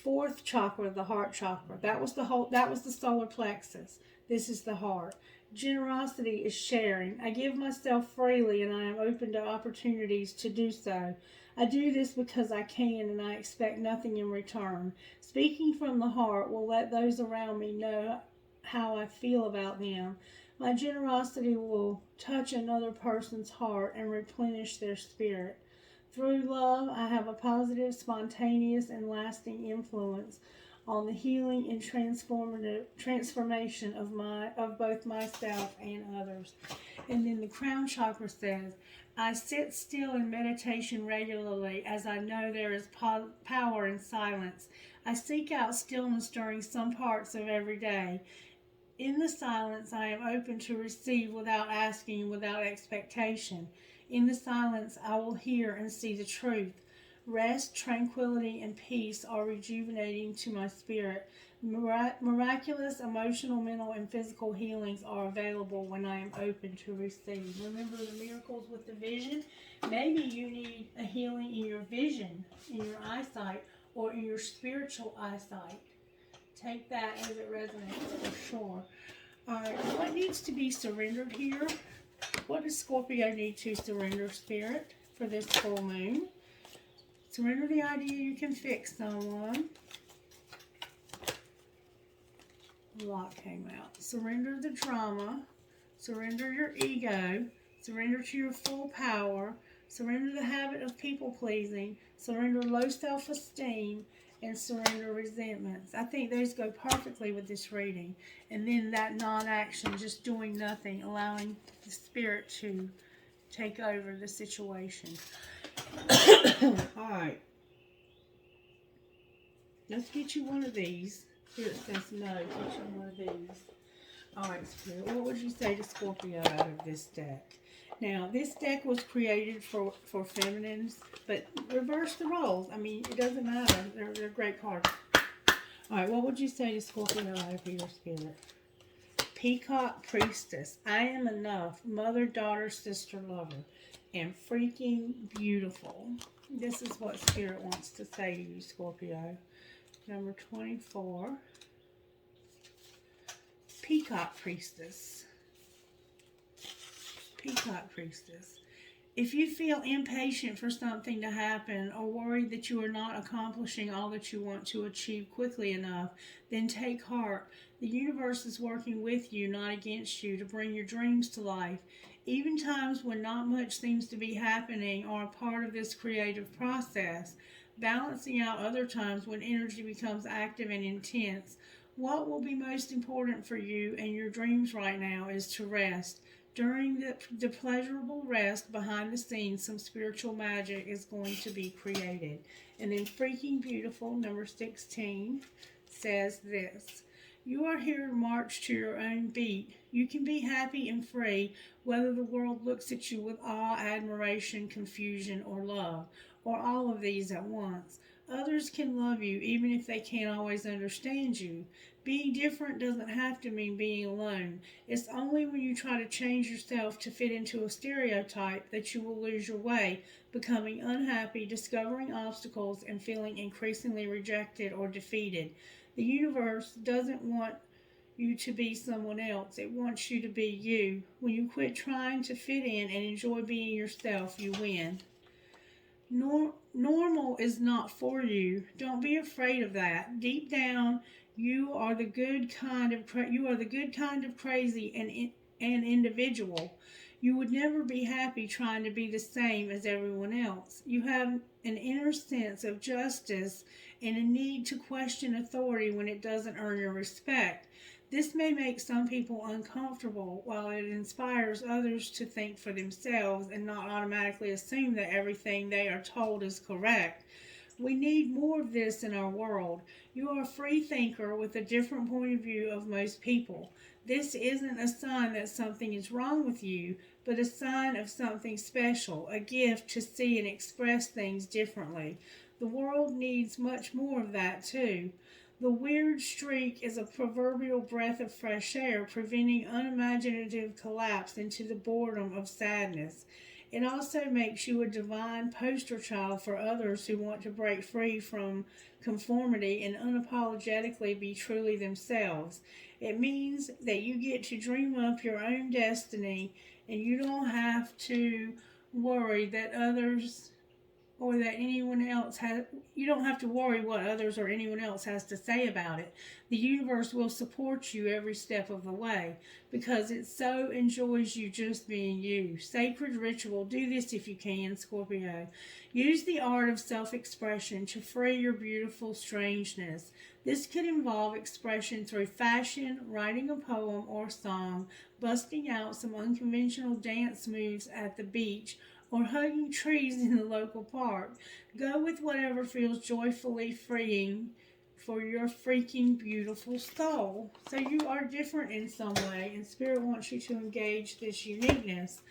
fourth chakra, the heart chakra. That was the solar plexus. This is the heart. Generosity is sharing. I give myself freely and I am open to opportunities to do so. I do this because I can and I expect nothing in return. Speaking from the heart will let those around me know how I feel about them. My generosity will touch another person's heart and replenish their spirit. Through love, I have a positive, spontaneous, and lasting influence on the healing and transformation of both myself and others. And then the crown chakra says, I sit still in meditation regularly as I know there is power in silence. I seek out stillness during some parts of every day. In the silence, I am open to receive without asking, without expectation. In the silence, I will hear and see the truth. Rest, tranquility, and peace are rejuvenating to my spirit. Miraculous emotional, mental, and physical healings are available when I am open to receive. Remember the miracles with the vision? Maybe you need a healing in your vision, in your eyesight, or in your spiritual eyesight. Take that as it resonates for sure. All right, what needs to be surrendered here? What does Scorpio need to surrender, Spirit, for this full moon? Surrender the idea you can fix someone. A lot came out. Surrender the drama. Surrender your ego. Surrender to your full power. Surrender the habit of people-pleasing. Surrender low self-esteem. And surrender resentments. I think those go perfectly with this reading. And then that non-action, just doing nothing, allowing the spirit to take over the situation. Alright. Let's get you one of these. Spirit says no, get you one of these. Alright, Spirit, what would you say to Scorpio out of this deck? Now, this deck was created for feminines, but reverse the roles. I mean, it doesn't matter. They're great cards. All right, what would you say to Scorpio out of your Spirit? Peacock Priestess. I am enough. Mother, daughter, sister, lover. And freaking beautiful. This is what Spirit wants to say to you, Scorpio. Number 24. Peacock Priestess. Peacock Priestess. If you feel impatient for something to happen or worried that you are not accomplishing all that you want to achieve quickly enough, then take heart. The universe is working with you, not against you, to bring your dreams to life. Even times when not much seems to be happening are a part of this creative process, balancing out other times when energy becomes active and intense. What will be most important for you and your dreams right now is to rest. During the pleasurable rest behind the scenes, some spiritual magic is going to be created. And then Freaking Beautiful, number 16, says this. You are here to march to your own beat. You can be happy and free, whether the world looks at you with awe, admiration, confusion, or love, or all of these at once. Others can love you, even if they can't always understand you. Being different doesn't have to mean being alone. It's only when you try to change yourself to fit into a stereotype that you will lose your way, becoming unhappy, discovering obstacles, and feeling increasingly rejected or defeated. The universe doesn't want you to be someone else. It wants you to be you. When you quit trying to fit in and enjoy being yourself, you win. Normal is not for you. Don't be afraid of that. Deep down, you are the good kind of crazy and individual. You would never be happy trying to be the same as everyone else. You have an inner sense of justice and a need to question authority when it doesn't earn your respect. This may make some people uncomfortable, while it inspires others to think for themselves and not automatically assume that everything they are told is correct. We need more of this in our world. You are a free thinker with a different point of view of most people. This isn't a sign that something is wrong with you, but a sign of something special, a gift to see and express things differently. The world needs much more of that too. The weird streak is a proverbial breath of fresh air, preventing unimaginative collapse into the boredom of sadness. It also makes you a divine poster child for others who want to break free from conformity and unapologetically be truly themselves. It means that you get to dream up your own destiny and you don't have to worry that others or that anyone else has, you don't have to worry what others or anyone else has to say about it. The universe will support you every step of the way because it so enjoys you just being you. Sacred ritual. Do this if you can, Scorpio. Use the art of self-expression to free your beautiful strangeness. This could involve expression through fashion, writing a poem or song, busting out some unconventional dance moves at the beach, or hugging trees in the local park. Go with whatever feels joyfully freeing for your freaking beautiful soul. So you are different in some way, and Spirit wants you to engage this uniqueness.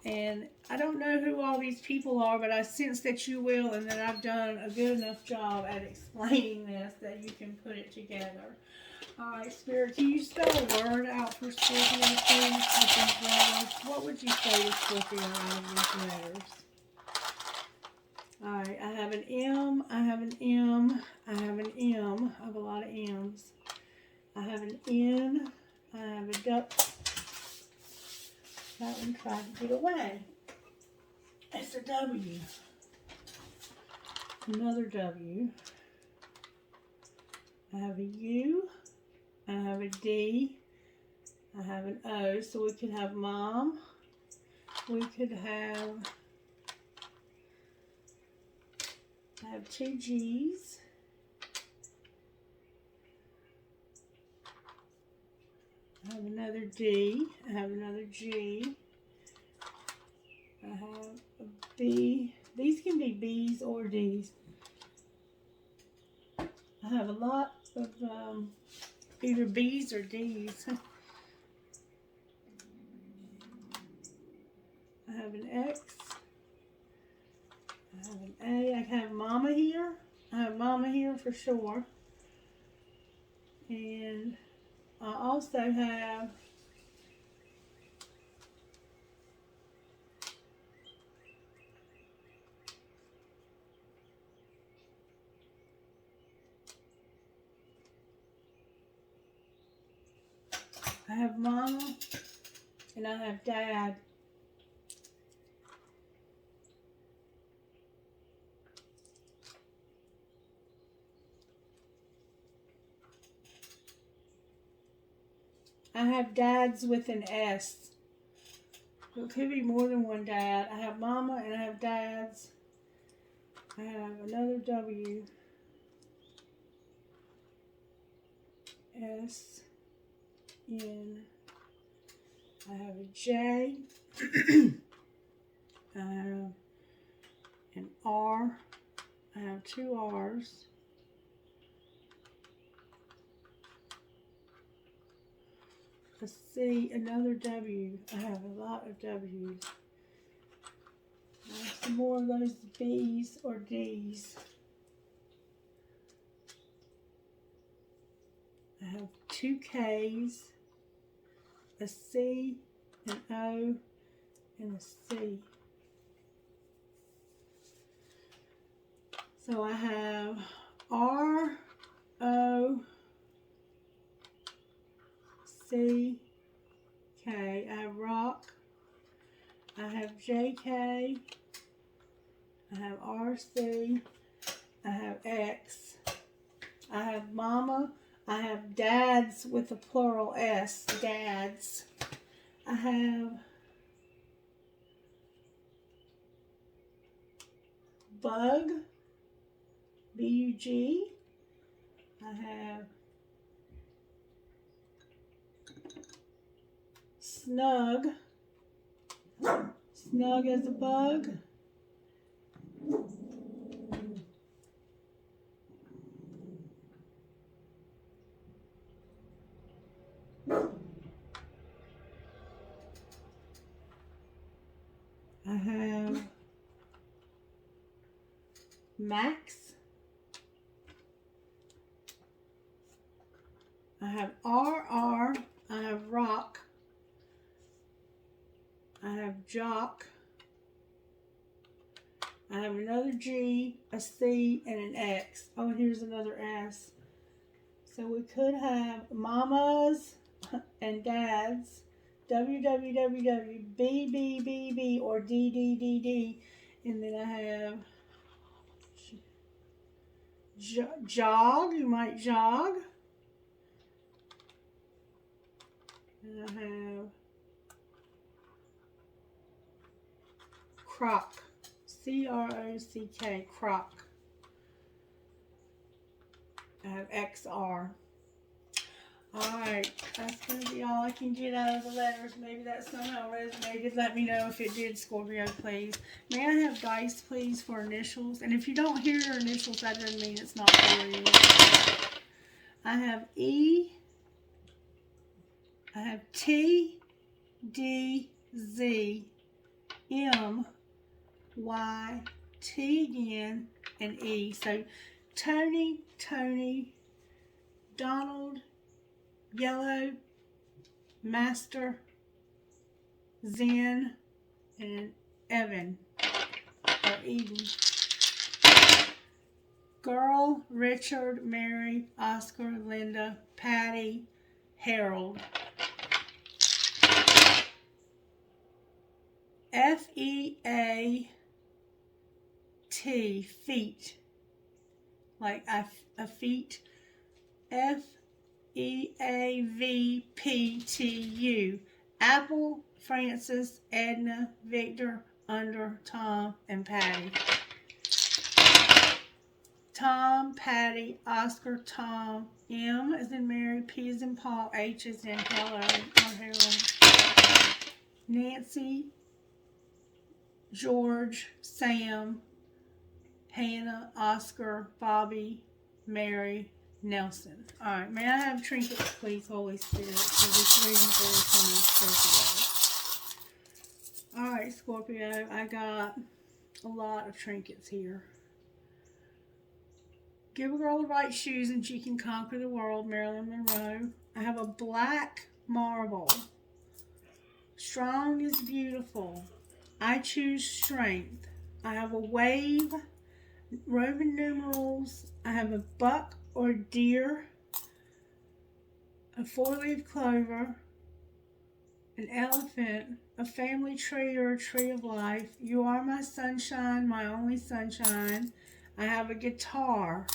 And I don't know who all these people are, but I sense that you will, and that I've done a good enough job at explaining this that you can put it together. All right, Spirit, can you spell a word out for Scorpio, please, with these letters? What would you say to Scorpio out of these letters? All right, I have an M, I have an M, I have an M. I have a lot of M's. I have an N, I have a duck. That one tried to get away. It's a W. Another W. I have a U. I have a D. I have an O. So we could have mom. We could have, I have two G's. I have another D. I have another G. I have a B. These can be B's or D's. I have a lot of either B's or D's. I have an X. I have an A. I have mama here. I have mama here for sure. And I also have mama and I have dad. I have dads with an S. So it could be more than one dad. I have mama and I have dads. I have another W. S. N. I have a J. I have an R. I have two R's. A C, another W. I have a lot of W's. I have some more of those B's or D's. I have two K's, a C, an O, and a C. So I have R, O, C, K. I have rock. I have JK. I have RC. I have X. I have mama. I have dads with a plural S. Dads. I have bug. B-U-G. I have snug. Snug as a bug. I have Max. I have RR. I have rock. I have jock. I have another G, a C, and an X. Oh, and here's another S. So we could have mamas and dads, WWWW, BBBB, or DDDD. And then I have jog, you might jog. And I have crock, CROCK, crock. I have XR. Alright, that's going to be all I can get out of the letters. Maybe that somehow resonated. Let me know if it did, Scorpio, please. May I have dice, please, for initials? And if you don't hear your initials, that doesn't mean it's not for you. I have E. I have T, D, Z, M, Y, T again, and E. So Tony, Donald, Yellow, Master, Zen, and Evan, or Eden. Girl, Richard, Mary, Oscar, Linda, Patty, Harold. F-E-A-T, feet, like a feet. F-E-A-V-P-T-U, Apple, Francis, Edna, Victor, Under, Tom, and Patty. Tom, Patty, Oscar, Tom, M as in Mary, P as in Paul, H as in Hello, or Harold. Nancy, George, Sam, Hannah, Oscar, Bobby, Mary, Nelson. Alright, may I have trinkets, please, Holy Spirit, for this reading for Scorpio. Alright, Scorpio, I got a lot of trinkets here. Give a girl the right shoes and she can conquer the world, Marilyn Monroe. I have a black marble. Strong is beautiful. I choose strength. I have a wave, Roman numerals. I have a buck or deer, a four-leaf clover, an elephant, a family tree or a tree of life. You are my sunshine, my only sunshine. I have a guitar,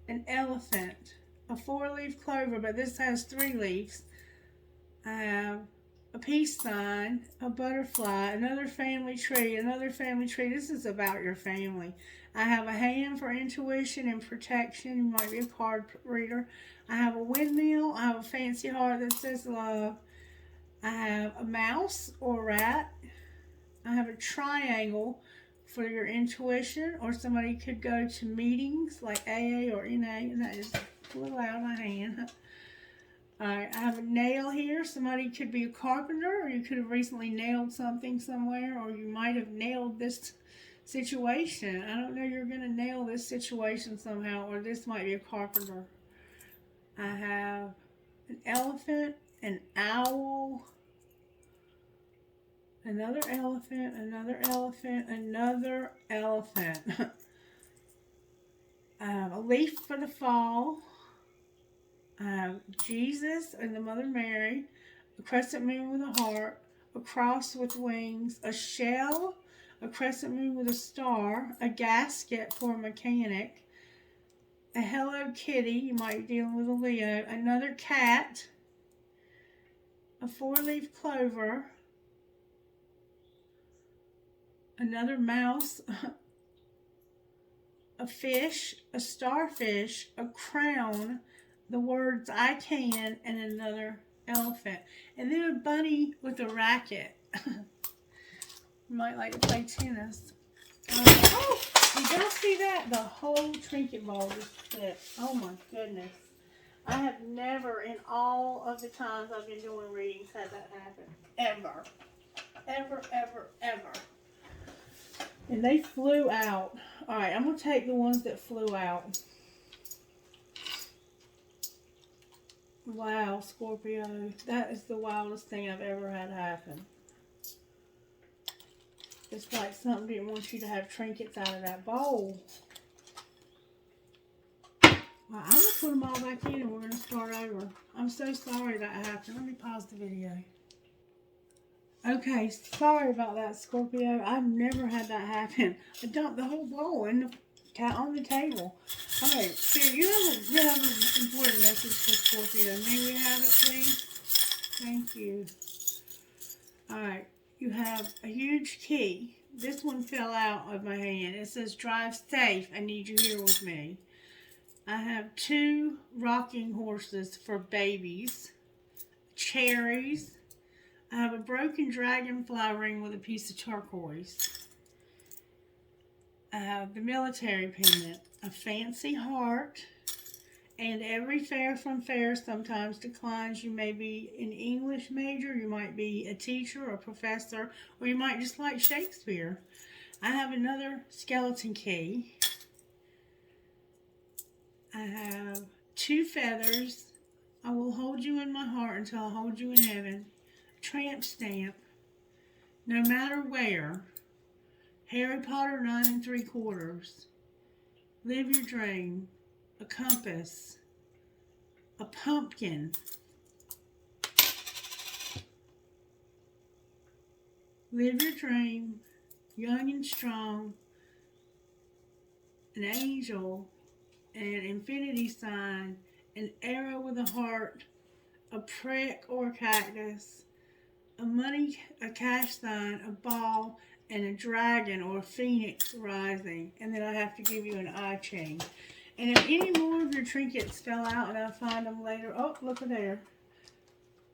an elephant, a four-leaf clover, but this has three leaves. I have a peace sign, a butterfly, another family tree, another family tree. This is about your family. I have a hand for intuition and protection. You might be a card reader. I have a windmill. I have a fancy heart that says love. I have a mouse or rat. I have a triangle for your intuition, or somebody could go to meetings like AA or NA, and that just flew out of my hand. Alright, I have a nail here. Somebody could be a carpenter, or you could have recently nailed something somewhere, or you might have nailed this situation. I don't know, you're going to nail this situation somehow, or this might be a carpenter. I have an elephant, an owl, another elephant, another elephant, another elephant. I have a leaf for the fall. I have Jesus and the Mother Mary, a crescent moon with a heart, a cross with wings, a shell, a crescent moon with a star, a gasket for a mechanic, a Hello Kitty, you might be dealing with a Leo, another cat, a four-leaf clover, another mouse, a fish, a starfish, a crown, the words I can, and another elephant. And then a bunny with a racket. You might like to play tennis. Oh, did y'all see that? The whole trinket ball just flipped. Oh my goodness. I have never in all of the times I've been doing readings had that happen. Ever. Ever, ever, ever. And they flew out. Alright, I'm going to take the ones that flew out. Wow, Scorpio. That is the wildest thing I've ever had happen. It's like something didn't want you to have trinkets out of that bowl. Well, I'm going to put them all back in and we're going to start over. I'm so sorry that happened. Let me pause the video. Okay, sorry about that, Scorpio. I've never had that happen. I dumped the whole bowl on the table. Okay, Spirit, you have an important message for Scorpio. May we have it, please? Thank you. Alright, you have a huge key. This one fell out of my hand. It says, drive safe. I need you here with me. I have 2 rocking horses for babies. Cherries. I have a broken dragonfly ring with a piece of turquoise. I have the military pendant, a fancy heart, and every fare from fair sometimes declines. You may be an English major, you might be a teacher or a professor, or you might just like Shakespeare. I have another skeleton key. I have 2 feathers. I will hold you in my heart until I hold you in heaven. Tramp stamp, no matter where. Harry Potter 9 3/4. Live your dream. A compass. A pumpkin. Live your dream. Young and strong. An angel. An infinity sign. An arrow with a heart. A prick or a cactus. A cash sign, a ball, and a dragon or a phoenix rising. And then I have to give you an eye chain. And if any more of your trinkets fell out and I find them later, oh, look at there.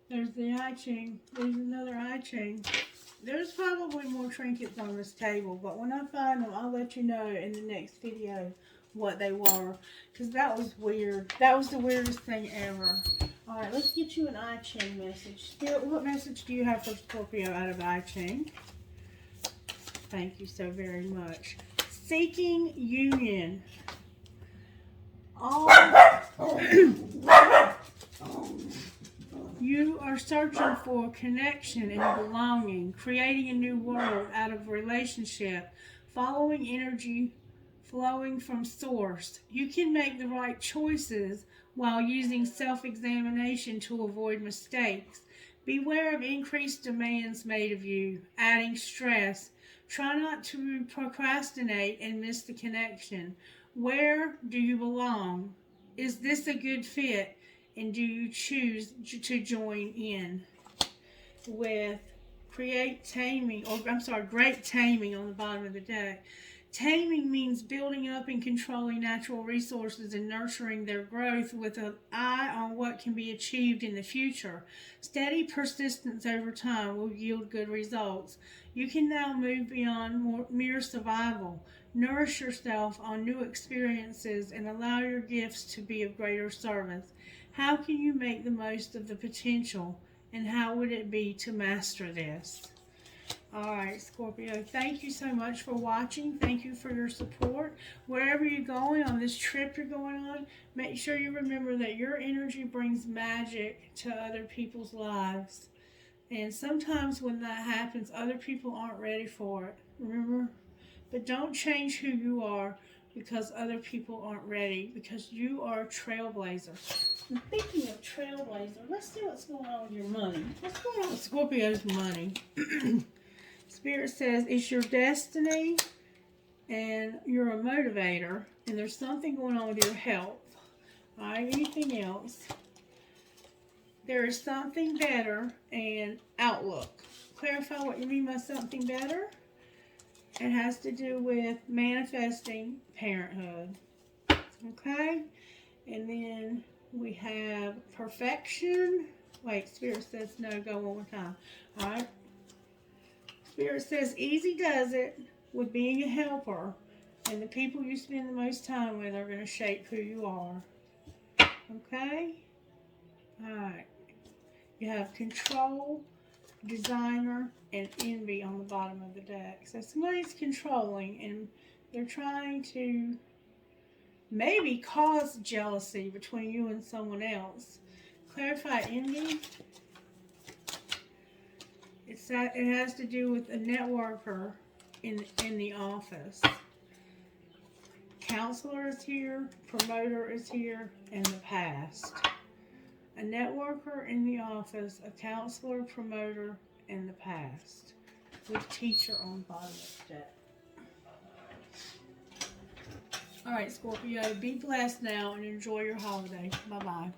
There's the eye chain. There's another eye chain. There's probably more trinkets on this table, but when I find them, I'll let you know in the next video what they were. Because that was weird. That was the weirdest thing ever. Alright, let's get you an eye chain message. Spirit, what message do you have for Scorpio out of eye chain? Thank you so very much. Seeking union. You are searching for connection and belonging, creating a new world out of relationship, following energy flowing from source. You can make the right choices while using self-examination to avoid mistakes. Beware of increased demands made of you, adding stress. Try not to procrastinate and miss the connection. Where do you belong? Is this a good fit? And do you choose to join in? With great taming on the bottom of the deck. Taming means building up and controlling natural resources and nurturing their growth with an eye on what can be achieved in the future. Steady persistence over time will yield good results. You can now move beyond mere survival. Nourish yourself on new experiences and allow your gifts to be of greater service. How can you make the most of the potential, and how would it be to master this? Alright, Scorpio, thank you so much for watching. Thank you for your support. Wherever you're going, on this trip you're going on, make sure you remember that your energy brings magic to other people's lives. And sometimes when that happens, other people aren't ready for it. Remember? But don't change who you are because other people aren't ready, because you are a trailblazer. And speaking of trailblazer, let's see what's going on with your money. What's going on with Scorpio's money? Spirit says it's your destiny and you're a motivator, and there's something going on with your health. Alright, anything else? There is something better and outlook. Clarify what you mean by something better. It has to do with manifesting parenthood. Okay? And then we have perfection. Wait, Spirit says no, go one more time. Alright? Spirit says easy does it with being a helper, and the people you spend the most time with are going to shape who you are. Okay? Alright. You have control, designer, and envy on the bottom of the deck. So somebody's controlling, and they're trying to maybe cause jealousy between you and someone else. Clarify envy. It has to do with a networker in the office. Counselor is here, promoter is here, and the past. A networker in the office, a counselor, promoter, and the past. With teacher on bottom of the deck. All right, Scorpio, be blessed now and enjoy your holiday. Bye-bye.